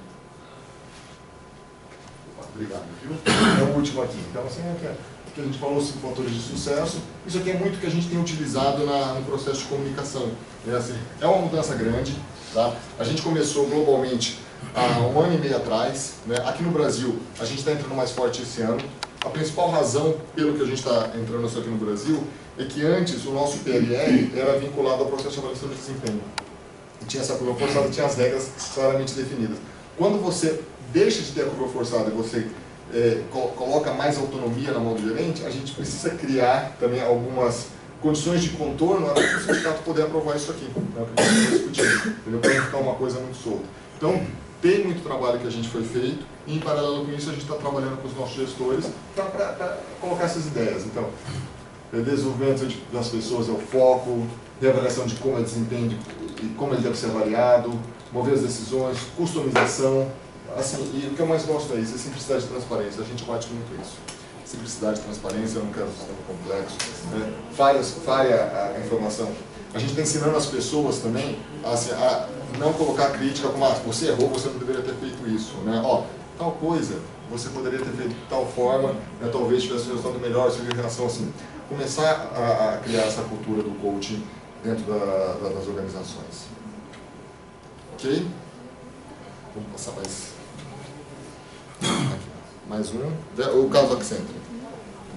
Obrigado, viu? É o último aqui. Então, assim, o que a gente falou, 5 fatores de sucesso. Isso aqui é muito que a gente tem utilizado no processo de comunicação. Assim, é uma mudança grande. Tá? A gente começou globalmente há 1 ano e meio atrás. Né? Aqui no Brasil, a gente está entrando mais forte esse ano. A principal razão pelo que a gente está entrando aqui no Brasil é que antes o nosso PLR era vinculado ao processo de avaliação de desempenho. E tinha essa curva forçada, tinha as regras claramente definidas. Quando você deixa de ter a curva forçada e você coloca mais autonomia na mão do gerente, a gente precisa criar também algumas condições de contorno para o sindicato poder aprovar isso aqui. Né, que a gente está discutindo, para não ficar uma coisa muito solta. Então, tem muito trabalho que a gente foi feito e, em paralelo com isso, a gente está trabalhando com os nossos gestores para colocar essas ideias. Então, desenvolvimento das pessoas é o foco, reavaliação de como é desempenho e como ele deve ser avaliado, mover as decisões, customização. Assim, e o que eu mais gosto é isso, é simplicidade e transparência. A gente bate muito isso. Simplicidade e transparência, eu não quero um sistema complexo. Né? Falha a informação. A gente está ensinando as pessoas também a não colocar crítica como você errou, você não deveria ter feito isso. Né? Tal coisa, você poderia ter feito de tal forma, né? Talvez tivesse um resultado melhor, se reação assim. Começar a criar essa cultura do coaching dentro das organizações. Ok? Vamos passar mais um. O caso Accenture.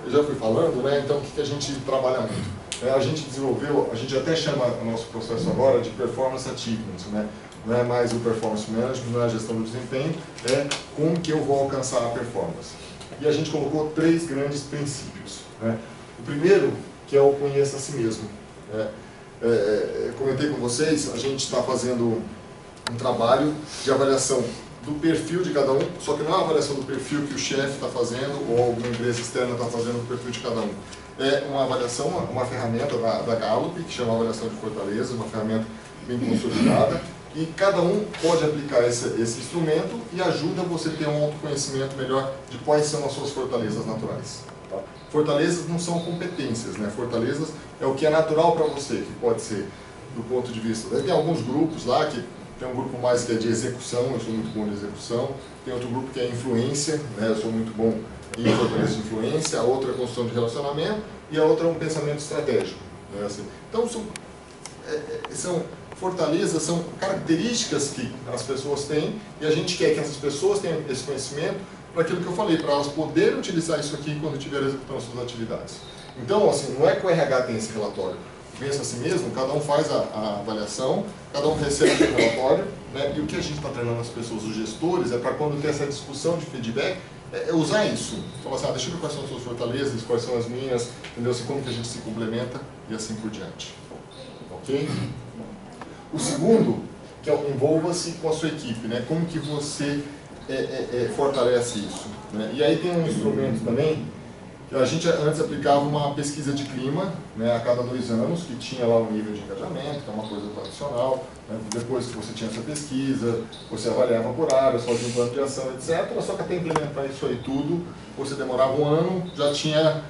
Eu já fui falando, né? Então o que a gente trabalha muito? A gente desenvolveu, a gente até chama o nosso processo agora de Performance Achievement, né? Não é mais o Performance Management, não é a gestão do desempenho, é como que eu vou alcançar a performance. E a gente colocou 3 grandes princípios. Né? O primeiro, que é o conheça a si mesmo. Né? Comentei com vocês, a gente está fazendo um trabalho de avaliação do perfil de cada um, só que não é uma avaliação do perfil que o chefe está fazendo ou alguma empresa externa está fazendo do perfil de cada um. é uma avaliação, uma ferramenta da Gallup, que chama Avaliação de Fortalezas, uma ferramenta bem consolidada, e cada um pode aplicar esse instrumento e ajuda você a ter um autoconhecimento melhor de quais são as suas fortalezas naturais. Tá? Fortalezas não são competências, né? Fortalezas é o que é natural para você, que pode ser do ponto de vista... Tem alguns grupos lá, que tem um grupo mais que é de execução, eu sou muito bom de execução, tem outro grupo que é influência, né? Eu sou muito bom em fortaleza de influência, a outra é construção de relacionamento e a outra é um pensamento estratégico. Né? Assim, então, são fortalezas, são características que as pessoas têm e a gente quer que essas pessoas tenham esse conhecimento para aquilo que eu falei, para elas poderem utilizar isso aqui quando estiverem executando as suas atividades. Então, assim, não é que o RH tem esse relatório, pensa assim mesmo, cada um faz a avaliação, cada um recebe o relatório, né? E o que a gente está treinando as pessoas, os gestores, é para quando ter essa discussão de feedback, é usar isso. Falar assim, deixa eu ver quais são as suas fortalezas, quais são as minhas, entendeu? Assim, como que a gente se complementa e assim por diante. Ok? O segundo, que é o envolva-se com a sua equipe, né? Como que você fortalece isso. Né? E aí tem um instrumento também, que a gente antes aplicava uma pesquisa de clima, né, a cada 2 anos, que tinha lá o nível de engajamento, que é uma coisa tradicional. Né? Depois que você tinha essa pesquisa, você avaliava por áreas, fazia um plano de ação, etc. Só que até implementar isso aí tudo, você demorava 1 ano, já tinha...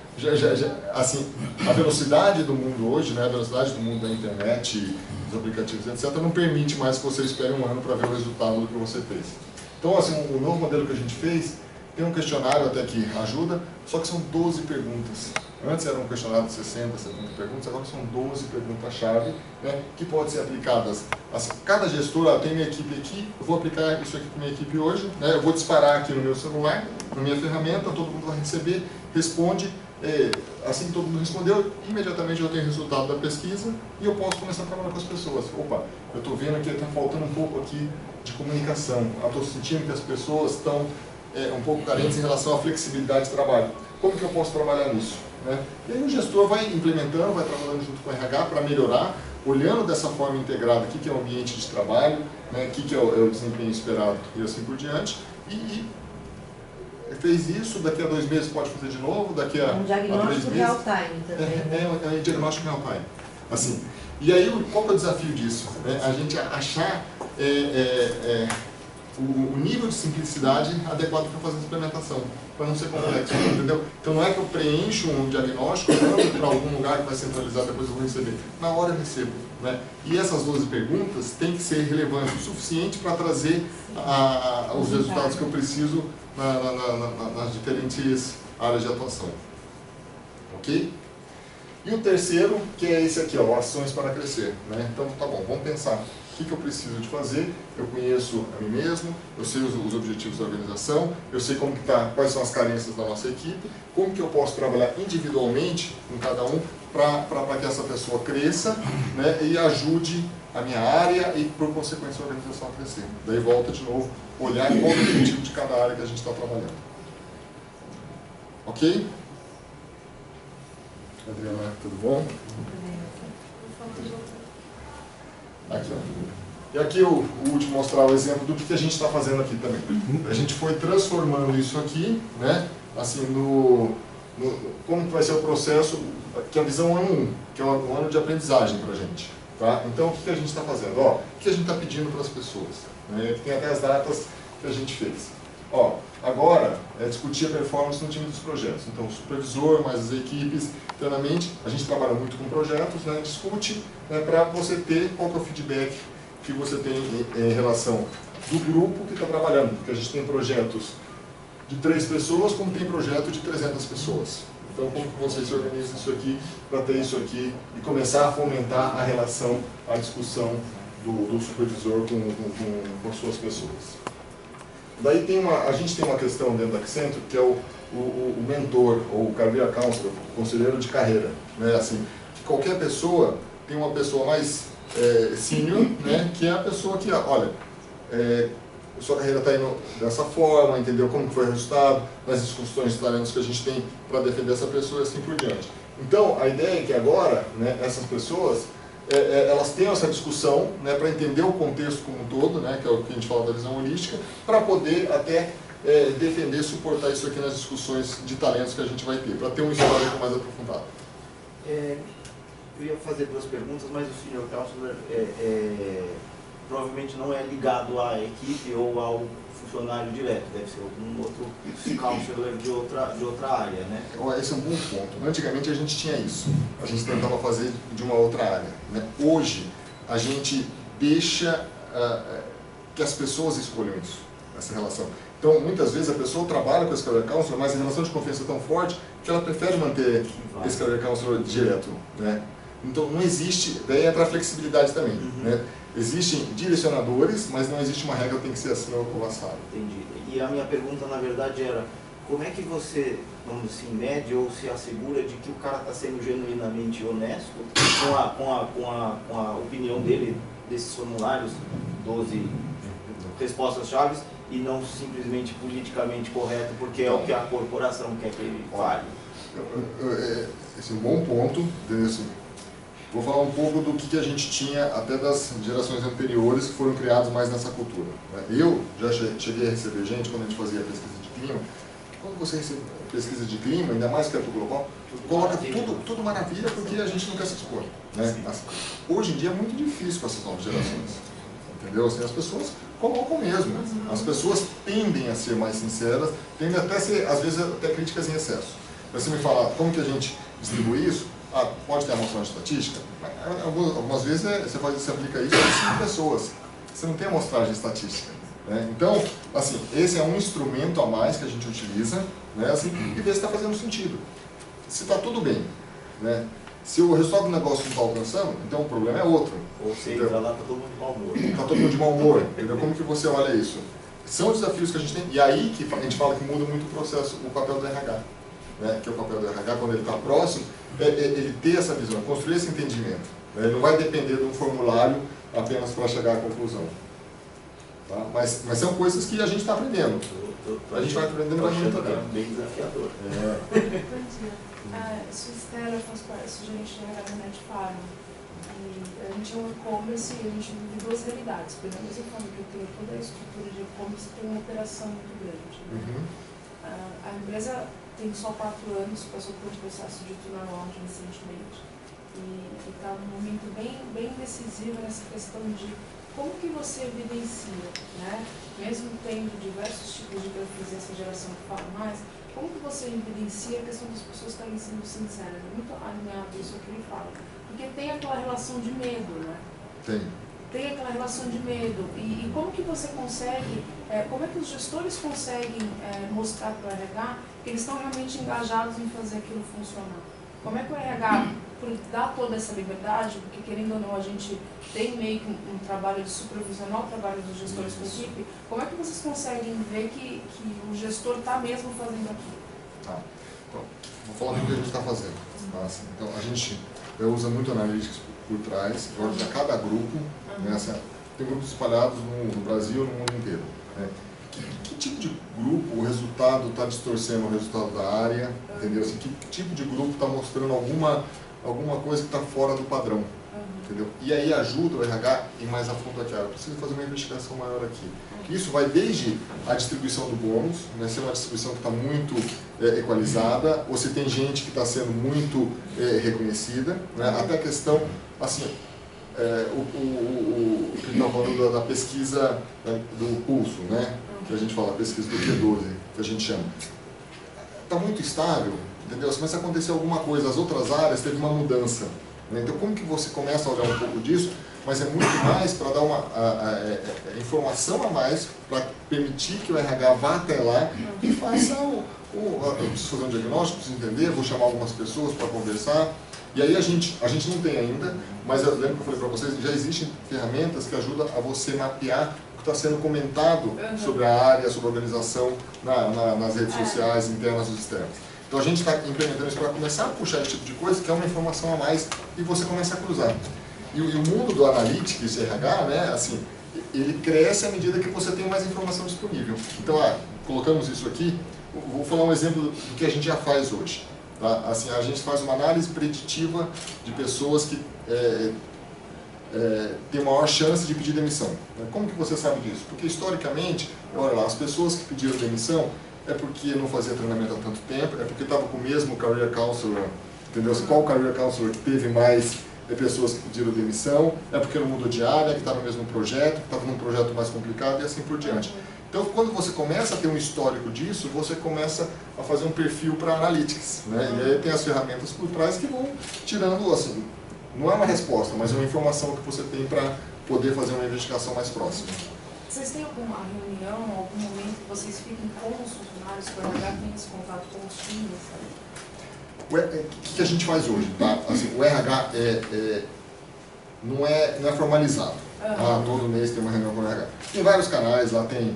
assim, a velocidade do mundo hoje, né, a velocidade do mundo da internet, dos aplicativos, etc., não permite mais que você espere 1 ano para ver o resultado do que você fez. Então, assim, o novo modelo que a gente fez, tem um questionário até que ajuda, só que são 12 perguntas. Antes era um questionário de 60, 70 perguntas, agora são 12 perguntas-chave, né, que podem ser aplicadas. Assim, cada gestor, tem minha equipe aqui, eu vou aplicar isso aqui com minha equipe hoje, né, eu vou disparar aqui no meu celular, na minha ferramenta, todo mundo vai receber, responde, assim que todo mundo respondeu, imediatamente eu tenho o resultado da pesquisa e eu posso começar a trabalhar com as pessoas. Opa, eu estou vendo que está faltando um pouco aqui de comunicação, eu estou sentindo que as pessoas estão um pouco carentes em relação à flexibilidade de trabalho. Como que eu posso trabalhar nisso? Né? E aí o gestor vai implementando, vai trabalhando junto com o RH para melhorar, olhando dessa forma integrada o que é o ambiente de trabalho, né, o que é o desempenho esperado e assim por diante. E fez isso, daqui a 2 meses pode fazer de novo, daqui a 3 meses. Um diagnóstico real-time também. É um diagnóstico real-time. Assim, e aí, qual que é o desafio disso? A gente achar o nível de simplicidade adequado para fazer a implementação, para não ser complexo, entendeu? Então não é que eu preencho um diagnóstico, mando para algum lugar que vai centralizar, depois eu vou receber. Na hora eu recebo. Né? E essas 12 perguntas têm que ser relevantes o suficiente para trazer os resultados que eu preciso nas diferentes áreas de atuação. Ok? E o terceiro, que é esse aqui, ó, ações para crescer. Né? Então, tá bom, vamos pensar. O que eu preciso de fazer? Eu conheço a mim mesmo, eu sei os objetivos da organização, eu sei como que tá, quais são as carências da nossa equipe, como que eu posso trabalhar individualmente com cada um para que essa pessoa cresça, né, e ajude a minha área e, por consequência, a organização a crescer. Daí volta de novo, olhar qual é o objetivo de cada área que a gente está trabalhando. Ok? Adriana, tudo bom? Aqui, ó. E aqui o último mostrar o exemplo do que a gente está fazendo aqui também. A gente foi transformando isso aqui, né, assim, como que vai ser o processo, que é a visão ano 1, que é o ano de aprendizagem para a gente. Tá? Então, o que a gente está fazendo? Ó, o que a gente está pedindo para as pessoas? Né? Tem até as datas que a gente fez. Ó, agora é discutir a performance no time dos projetos. Então, o supervisor, mais as equipes, internamente, a gente trabalha muito com projetos, né, discute, né, para você ter qual que é o feedback que você tem em relação do grupo que está trabalhando. Porque a gente tem projetos de 3 pessoas, como tem projeto de 300 pessoas. Então, como que vocês se organizam isso aqui para ter isso aqui e começar a fomentar a relação, a discussão do supervisor com as suas pessoas. Daí a gente tem uma questão dentro da Accenture que é o mentor, ou o career counselor, o conselheiro de carreira. Né? Assim, que qualquer pessoa tem uma pessoa mais senior, né? Que é a pessoa que, olha, sua carreira está indo dessa forma, entendeu como que foi o resultado, nas discussões talentos que a gente tem para defender essa pessoa e assim por diante. Então, a ideia é que agora, né, essas pessoas, elas tenham essa discussão, né, para entender o contexto como um todo, né, que é o que a gente fala da visão holística, para poder até defender, suportar isso aqui nas discussões de talentos que a gente vai ter, para ter um histórico mais aprofundado. Eu ia fazer 2 perguntas, mas o Senior Counselor provavelmente não é ligado à equipe ou ao funcionário direto, deve ser algum outro counselor de outra área, né? Esse é um bom ponto. Antigamente a gente tinha isso, a gente tentava fazer de uma outra área, né? Hoje a gente deixa que as pessoas escolham isso, essa relação. Então, muitas vezes a pessoa trabalha com esse Career Counselor, mas a relação de confiança é tão forte que ela prefere manter esse Career Counselor direto, né? Então, não existe, daí entra a flexibilidade também, né? Existem direcionadores, mas não existe uma regra que tem que ser assim ou assado. Entendi. E a minha pergunta, na verdade, era como é que você, vamos dizer assim, mede ou se assegura de que o cara está sendo genuinamente honesto com a opinião dele, desses formulários, 12 respostas-chave, e não simplesmente politicamente correto, porque é o que a corporação quer que ele fale? Esse é um bom ponto, Denilson. Vou falar um pouco do que a gente tinha até das gerações anteriores que foram criados mais nessa cultura. Eu já cheguei a receber gente, quando a gente fazia pesquisa de clima, quando você recebe pesquisa de clima, ainda mais que é do global, coloca tudo maravilha porque a gente não quer se expor, né? Hoje em dia é muito difícil com essas novas gerações, entendeu? Assim, as pessoas colocam mesmo, as pessoas tendem a ser mais sinceras, tendem até a ser, às vezes, até críticas em excesso. Mas você me fala, como que a gente distribui isso? Pode ter amostragem estatística? Algumas vezes você aplica isso a 5 pessoas. Você não tem amostragem estatística, né? Então, assim, esse é um instrumento a mais que a gente utiliza, né? Assim, e ver se está fazendo sentido. Se está tudo bem, né? Se o resultado do negócio não está alcançando, então o problema é outro. Ou seja, lá está todo mundo de mau humor. Está todo mundo de mau humor, entendeu? Como que você olha isso? São desafios que a gente tem, e aí que a gente fala que muda muito o processo, o papel do RH. Né, que é o papel do RH, quando ele está próximo, ele ter essa visão, construir esse entendimento. Né, ele não vai depender de um formulário apenas para chegar à conclusão. Tá? Mas são coisas que a gente está aprendendo. A gente vai aprendendo e vai monitorando. É bem desafiador. Sou Estela, eu faço parte, sou gerente de RH da Net Farm. E a gente é um e-commerce e a gente vive 2 realidades. Pela mesma forma que eu tenho toda a estrutura de e-commerce, tem uma operação muito grande. Né? A empresa tem só 4 anos, passou por um processo de turnaround recentemente e está num momento bem decisivo nessa questão de como que você evidencia, né? Mesmo tendo diversos tipos de perfis dessa geração que fala mais, como que você evidencia a questão das pessoas estarem sendo sinceras? É muito alinhado isso que ele fala, porque tem aquela relação de medo, né? Tem aquela relação de medo. E como que você consegue, como é que os gestores conseguem mostrar para o RH que eles estão realmente engajados em fazer aquilo funcionar? Como é que o RH, por dar toda essa liberdade, porque querendo ou não a gente tem meio que um trabalho de supervisionar o trabalho dos gestores com equipe, como é que vocês conseguem ver que o gestor está mesmo fazendo aquilo? Então, vou falar do que a gente está fazendo. Assim, então, a gente usa muito analytics por trás, olha para cada grupo, né, assim, tem grupos espalhados no Brasil e no mundo inteiro. Né? Que tipo de grupo o resultado está distorcendo o resultado da área, entendeu? Assim, que tipo de grupo está mostrando alguma coisa que está fora do padrão, entendeu? E aí ajuda o RH a ir mais a fundo aqui. Eu preciso fazer uma investigação maior aqui. Isso vai desde a distribuição do bônus, né, ser uma distribuição que está muito equalizada, ou se tem gente que está sendo muito reconhecida, né, até a questão, assim, o que está falando da pesquisa do pulso, né, que a gente fala, a pesquisa do Q12, que a gente chama. Está muito estável, entendeu? Mas se acontecer alguma coisa, as outras áreas teve uma mudança. Né? Então, como que você começa a olhar um pouco disso? Mas é muito mais para dar uma informação a mais, para permitir que o RH vá até lá e faça eu preciso fazer um diagnóstico, preciso entender, vou chamar algumas pessoas para conversar. E aí a gente não tem ainda, mas eu lembro que eu falei para vocês, já existem ferramentas que ajudam a você mapear o que está sendo comentado sobre a área, sobre a organização nas redes sociais, internas ou externas. Então a gente está implementando isso para começar a puxar esse tipo de coisa, que é uma informação a mais, e você começa a cruzar. E o mundo do Analytics e RH, né, assim, ele cresce à medida que você tem mais informação disponível. Então, colocamos isso aqui, vou falar um exemplo do que a gente já faz hoje. Tá? Assim, a gente faz uma análise preditiva de pessoas que tem maior chance de pedir demissão. Como que você sabe disso? Porque historicamente, olha lá, as pessoas que pediram demissão é porque não fazia treinamento há tanto tempo, é porque estava com o mesmo career counselor, entendeu? Qual career counselor que teve mais pessoas que pediram demissão, é porque não mudou de área, que está no mesmo projeto, que estava num projeto mais complicado e assim por diante. Então, quando você começa a ter um histórico disso, você começa a fazer um perfil para analytics, né? E aí tem as ferramentas por trás que vão tirando, assim, não é uma resposta, mas uma informação que você tem para poder fazer uma investigação mais próxima. Vocês têm alguma reunião, algum momento que vocês fiquem com os funcionários, que o RH tem esse contato com os times? O que a gente faz hoje? Tá? Assim, o RH não é formalizado. Todo mês tem uma reunião com o RH. Tem vários canais, lá tem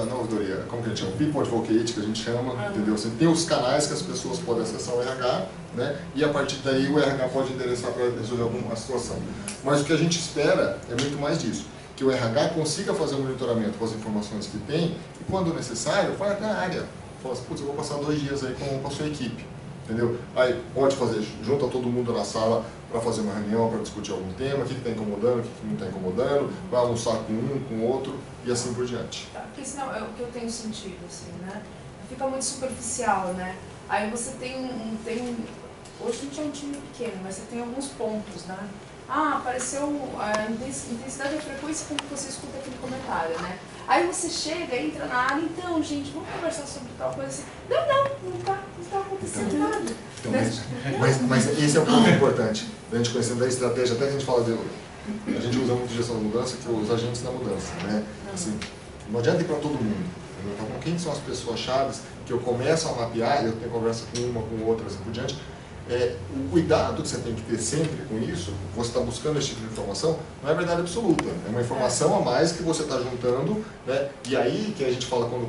não ouvidoria, como que a gente chama? People Advocate, que a gente chama, entendeu? Assim, tem os canais que as pessoas podem acessar o RH, né? E a partir daí o RH pode endereçar para resolver alguma situação. Mas o que a gente espera é muito mais disso, que o RH consiga fazer um monitoramento com as informações que tem e, quando necessário, vai até a área. Fala assim, putz, eu vou passar 2 dias aí com a sua equipe, entendeu? Aí pode fazer, junta todo mundo na sala para fazer uma reunião, para discutir algum tema, o que está incomodando, o que não está incomodando, vai almoçar com um, com o outro e assim por diante. Porque senão é o que eu tenho sentido, assim, né? Fica muito superficial, né? Aí você tem hoje a gente é um time pequeno, mas você tem alguns pontos, né? Apareceu a intensidade e a frequência com que você escuta aquele comentário, né? Aí você chega, entra na área, então, gente, vamos conversar sobre tal coisa assim. Não tá acontecendo nada. Então, mas esse é o ponto importante, da gente conhecendo a estratégia, até que a gente fala a gente usa muito gestão da mudança, que é os agentes da mudança, né? Assim, não adianta ir para todo mundo. Então, quem são as pessoas-chave que eu começo a mapear, eu tenho conversa com uma, com outra, assim por diante. O cuidado que você tem que ter sempre com isso, você está buscando esse tipo de informação, não é verdade absoluta, é uma informação a mais que você está juntando, né? E aí que a gente fala quando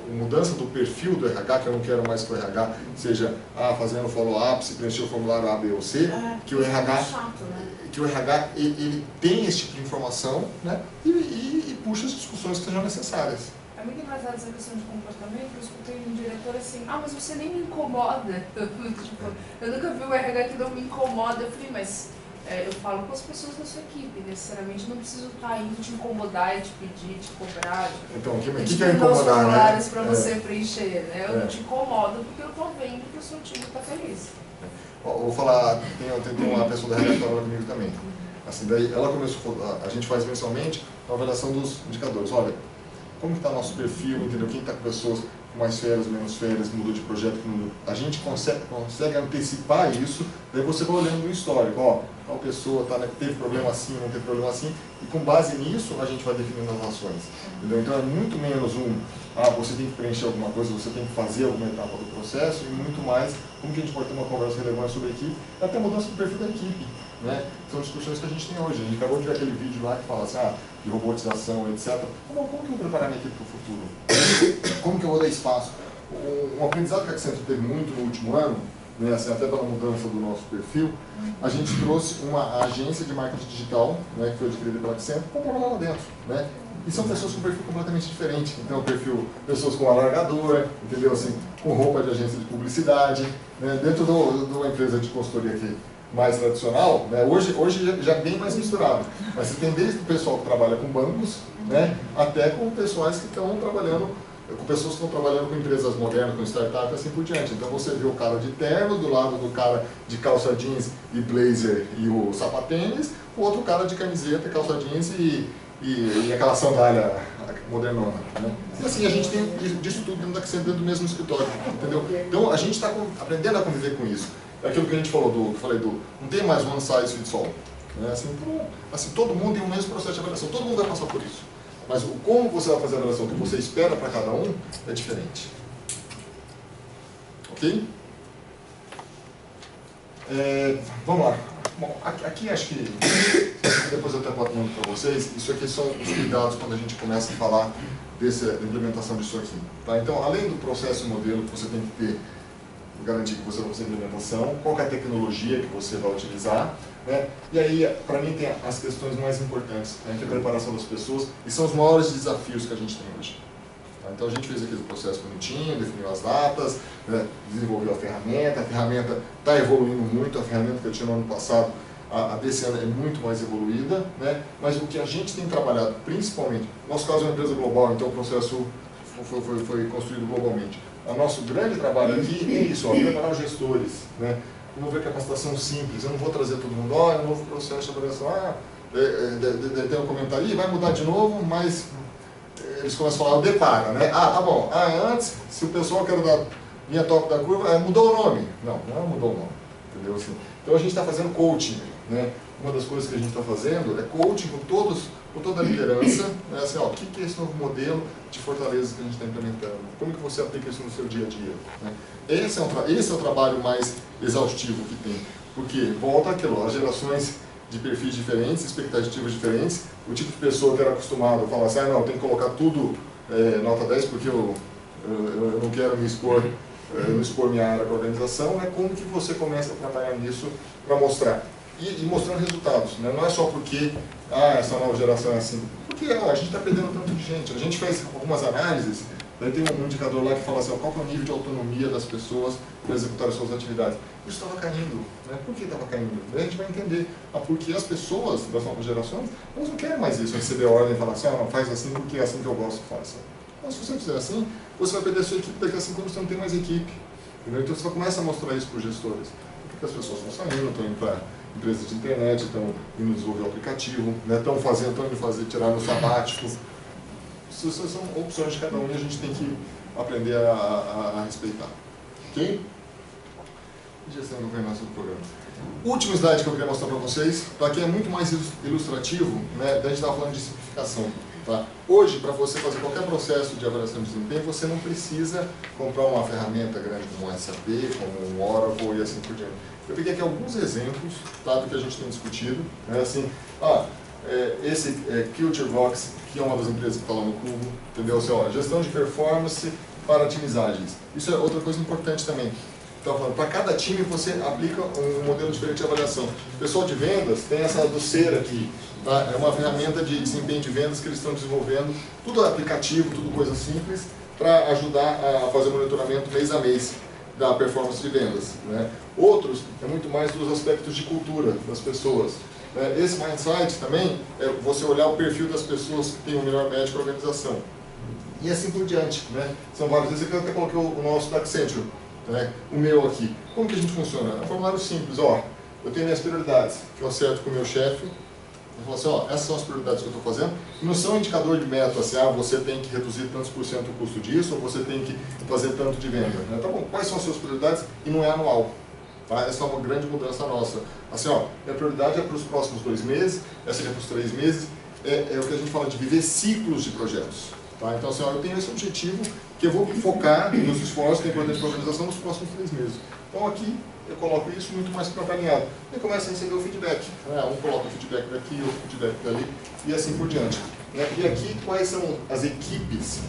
a mudança do perfil do RH, que eu não quero mais que o RH seja fazendo follow-up, se preencher o formulário A, B ou C, que o RH ele tem esse tipo de informação, né? E puxa as discussões que sejam necessárias. É muito engraçado essa questão de comportamento. Eu escutei um diretor assim, mas você nem me incomoda. Tipo, eu nunca vi o RH que não me incomoda. Eu falei, mas eu falo com as pessoas da sua equipe, necessariamente não preciso estar indo te incomodar e te pedir, te cobrar. Então, o que é incomodar, formulários para você preencher, né? Eu não te incomodo porque eu estou vendo que o seu time está feliz. Vou falar, tem uma pessoa da RH que trabalha comigo também. Assim, daí ela começou, a gente faz mensalmente uma avaliação dos indicadores. Olha, como está nosso perfil, entendeu? Quem está com pessoas com mais férias, menos férias, mudou de projeto, mudou. A gente consegue antecipar isso, daí você vai olhando no histórico, tal pessoa teve problema assim, não teve problema assim, e com base nisso a gente vai definindo as ações. Entendeu? Então é muito menos você tem que preencher alguma coisa, você tem que fazer alguma etapa do processo, e muito mais como que a gente pode ter uma conversa relevante sobre a equipe, até a mudança do perfil da equipe. Né? São discussões que a gente tem hoje. A gente acabou de ver aquele vídeo lá que fala assim, de robotização, etc. Como que eu vou preparar minha equipe para o futuro? Como que eu vou dar espaço? Um aprendizado que a Accenture teve muito no último ano, né, assim, até pela mudança do nosso perfil, a gente trouxe uma agência de marketing digital, né, que foi adquirida pela Accenture, para trabalhar lá dentro. Né? E são pessoas com um perfil completamente diferente. Então, pessoas com alargadora, entendeu? Assim, com roupa de agência de publicidade, né, dentro de uma empresa de consultoria aqui mais tradicional, né? Hoje já é bem mais misturado, mas você tem desde o pessoal que trabalha com bancos, né, até com pessoas que estão trabalhando, com empresas modernas, com startups e assim por diante. Então você vê o cara de terno do lado do cara de calça jeans e blazer e o sapatênis, o outro cara de camiseta, calça jeans e aquela sandália modernona. Né? E assim, a gente tem disso tudo dentro do mesmo escritório, entendeu? Então a gente está aprendendo a conviver com isso. É aquilo que a gente falou, não tem mais one size fits all. Né? Assim, todo mundo tem o mesmo processo de avaliação, todo mundo vai passar por isso. Mas como você vai fazer a avaliação, o que você espera para cada um, é diferente. Ok? Vamos lá. Bom, aqui acho que, depois eu até boto o nome para vocês, isso aqui são os cuidados quando a gente começa a falar da implementação disso aqui. Tá? Então, além do processo e modelo que você tem que ter, garantir que você vai fazer a implementação, qual é a tecnologia que você vai utilizar, né? E aí, para mim, tem as questões mais importantes, né, que é a preparação das pessoas, e são os maiores desafios que a gente tem hoje. Tá? Então, a gente fez aqui o processo bonitinho, definiu as datas, né, desenvolveu a ferramenta está evoluindo muito, a ferramenta que eu tinha no ano passado, a desse ano é muito mais evoluída, né? Mas o que a gente tem trabalhado, principalmente, nosso caso é uma empresa global, então o processo foi construído globalmente. O nosso grande trabalho aqui é isso, preparar os gestores, né? Promover capacitação simples, eu não vou trazer todo mundo, é um novo processo de avaliação, tem um comentário, vai mudar de novo, mas eles começam a falar, depara, né? Tá bom, antes, se o pessoal quer dar linha top da curva, mudou o nome. Não mudou o nome, entendeu? Assim, então a gente está fazendo coaching, né? Uma das coisas que a gente está fazendo é coaching com toda a liderança, né? Assim, o que é esse novo modelo de fortaleza que a gente está implementando? Como que você aplica isso no seu dia a dia? Né? Esse é o trabalho mais exaustivo que tem, porque volta àquilo, as gerações de perfis diferentes, expectativas diferentes, o tipo de pessoa que era acostumado a falar assim, não, tem que colocar tudo nota 10 porque eu não quero me expor, não expor minha área para a organização, né? Como que você começa a trabalhar nisso para mostrar? E mostrando resultados, né? Não é só porque essa nova geração é assim, porque a gente está perdendo tanto de gente. A gente fez algumas análises, daí tem um indicador lá que fala assim, qual que é o nível de autonomia das pessoas para executar as suas atividades. Isso estava caindo, né? Por que estava caindo? Daí a gente vai entender, porque as pessoas das novas gerações, elas não querem mais isso, receber ordem e falar assim, não, faz assim porque é assim que eu gosto, faça. Então, se você fizer assim, você vai perder a sua equipe, daqui a 5 anos você não tem mais equipe. Entendeu? Então você começa a mostrar isso para os gestores. Porque as pessoas estão saindo, estão indo para empresas de internet, estão indo desenvolver o aplicativo, né? Estão indo tirar no sabático. Isso são opções de cada um e a gente tem que aprender a respeitar. Ok? Gestão e governança do programa. Último slide que eu queria mostrar para vocês, aqui é muito mais ilustrativo, né? A gente estava falando de simplificação. Tá? Hoje, para você fazer qualquer processo de avaliação de desempenho, você não precisa comprar uma ferramenta grande como o SAP, como o Oracle e assim por diante. Eu peguei aqui alguns exemplos, tá, do que a gente tem discutido. Né? Assim, esse CultureVox, que é uma das empresas que está lá no Cubo, entendeu? Assim, gestão de performance para times ágeis. Isso é outra coisa importante também. Então, para cada time você aplica um modelo diferente de avaliação. O pessoal de vendas tem essa do SER aqui. Tá? É uma ferramenta de desempenho de vendas que eles estão desenvolvendo, tudo aplicativo, tudo coisa simples, para ajudar a fazer monitoramento mês a mês da performance de vendas. Né? Outros é muito mais dos aspectos de cultura das pessoas. Né? Esse Mindsight também é você olhar o perfil das pessoas que têm o melhor médio para a organização. E assim por diante. Né? São vários. Esse aqui eu até coloquei o nosso da Accenture, né? O meu aqui. Como que a gente funciona? É um formulário simples. Eu tenho minhas prioridades, que eu acerto com o meu chefe. Eu falo assim, essas são as prioridades que eu estou fazendo. Não são indicador de meta, assim, você tem que reduzir tantos por cento o custo disso, ou você tem que fazer tanto de venda. Né? Tá bom, quais são as suas prioridades? E não é anual. Tá? Essa é uma grande mudança nossa. Assim, minha prioridade é para os próximos 2 meses, essa aqui é para os 3 meses. É o que a gente fala de viver ciclos de projetos. Tá? Então, assim, eu tenho esse objetivo que eu vou focar nos esforços que é importante para a organização nos próximos 3 meses. Então, aqui, eu coloco isso muito mais para alinhado. E começa a receber o feedback. Um coloca o feedback daqui, outro feedback dali, e assim por diante. E aqui, quais são as equipes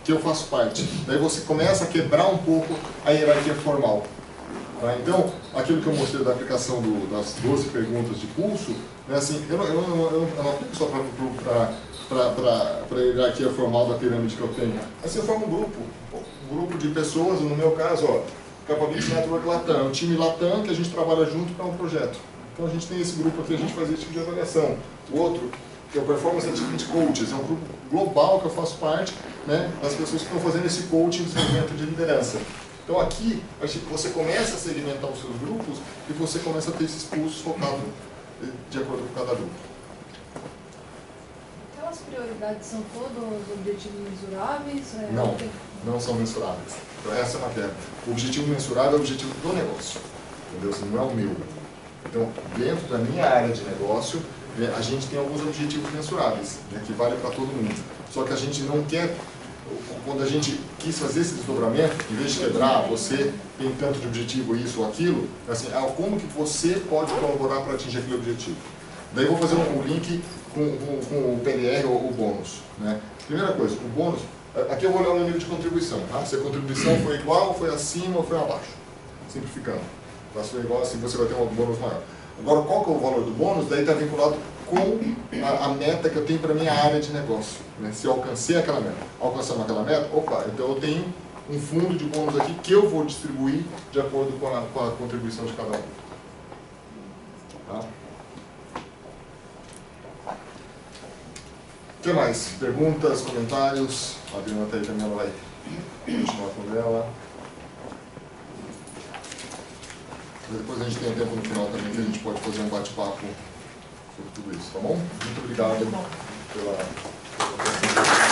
que eu faço parte? Daí você começa a quebrar um pouco a hierarquia formal. Tá? Então, aquilo que eu mostrei da aplicação das 12 perguntas de pulso, né, assim, eu não aplico só para a hierarquia formal da pirâmide que eu tenho. Assim, eu formo um grupo de pessoas, no meu caso, Capability Network Latam, um time Latam que a gente trabalha junto para um projeto. Então a gente tem esse grupo aqui, a gente faz esse tipo de avaliação. O outro, que é o Performance Achievement Coaches, é um grupo global que eu faço parte, né, das pessoas que estão fazendo esse coaching de desenvolvimento de liderança. Então aqui, você começa a segmentar os seus grupos e você começa a ter esses pulsos focados de acordo com cada grupo. Aquelas prioridades são todos objetivos mensuráveis? Não são mensuráveis. Então essa é uma quebra. O objetivo mensurável é o objetivo do negócio. Entendeu? Assim, não é o meu. Então, dentro da minha área de negócio, a gente tem alguns objetivos mensuráveis, né, que vale para todo mundo. Só que a gente não quer, quando a gente quis fazer esse desdobramento, em vez de quebrar, você tem tanto de objetivo, isso ou aquilo, assim, como que você pode colaborar para atingir aquele objetivo? Daí eu vou fazer um link com o PNR ou o bônus. Né? Primeira coisa, o bônus, aqui eu vou olhar o nível de contribuição. Tá? Se a contribuição foi igual, foi acima ou foi abaixo. Simplificando. Se for igual, assim você vai ter um bônus maior. Agora, qual que é o valor do bônus? Daí está vinculado com a meta que eu tenho para a minha área de negócio. Né? Se eu alcancei aquela meta, alcançando aquela meta, então eu tenho um fundo de bônus aqui que eu vou distribuir de acordo com a contribuição de cada um. Tá? O que mais? Perguntas, comentários? A Adriana está aí também, ela vai continuar com ela. Depois a gente tem um tempo no final também que a gente pode fazer um bate-papo sobre tudo isso, tá bom? Muito obrigado pela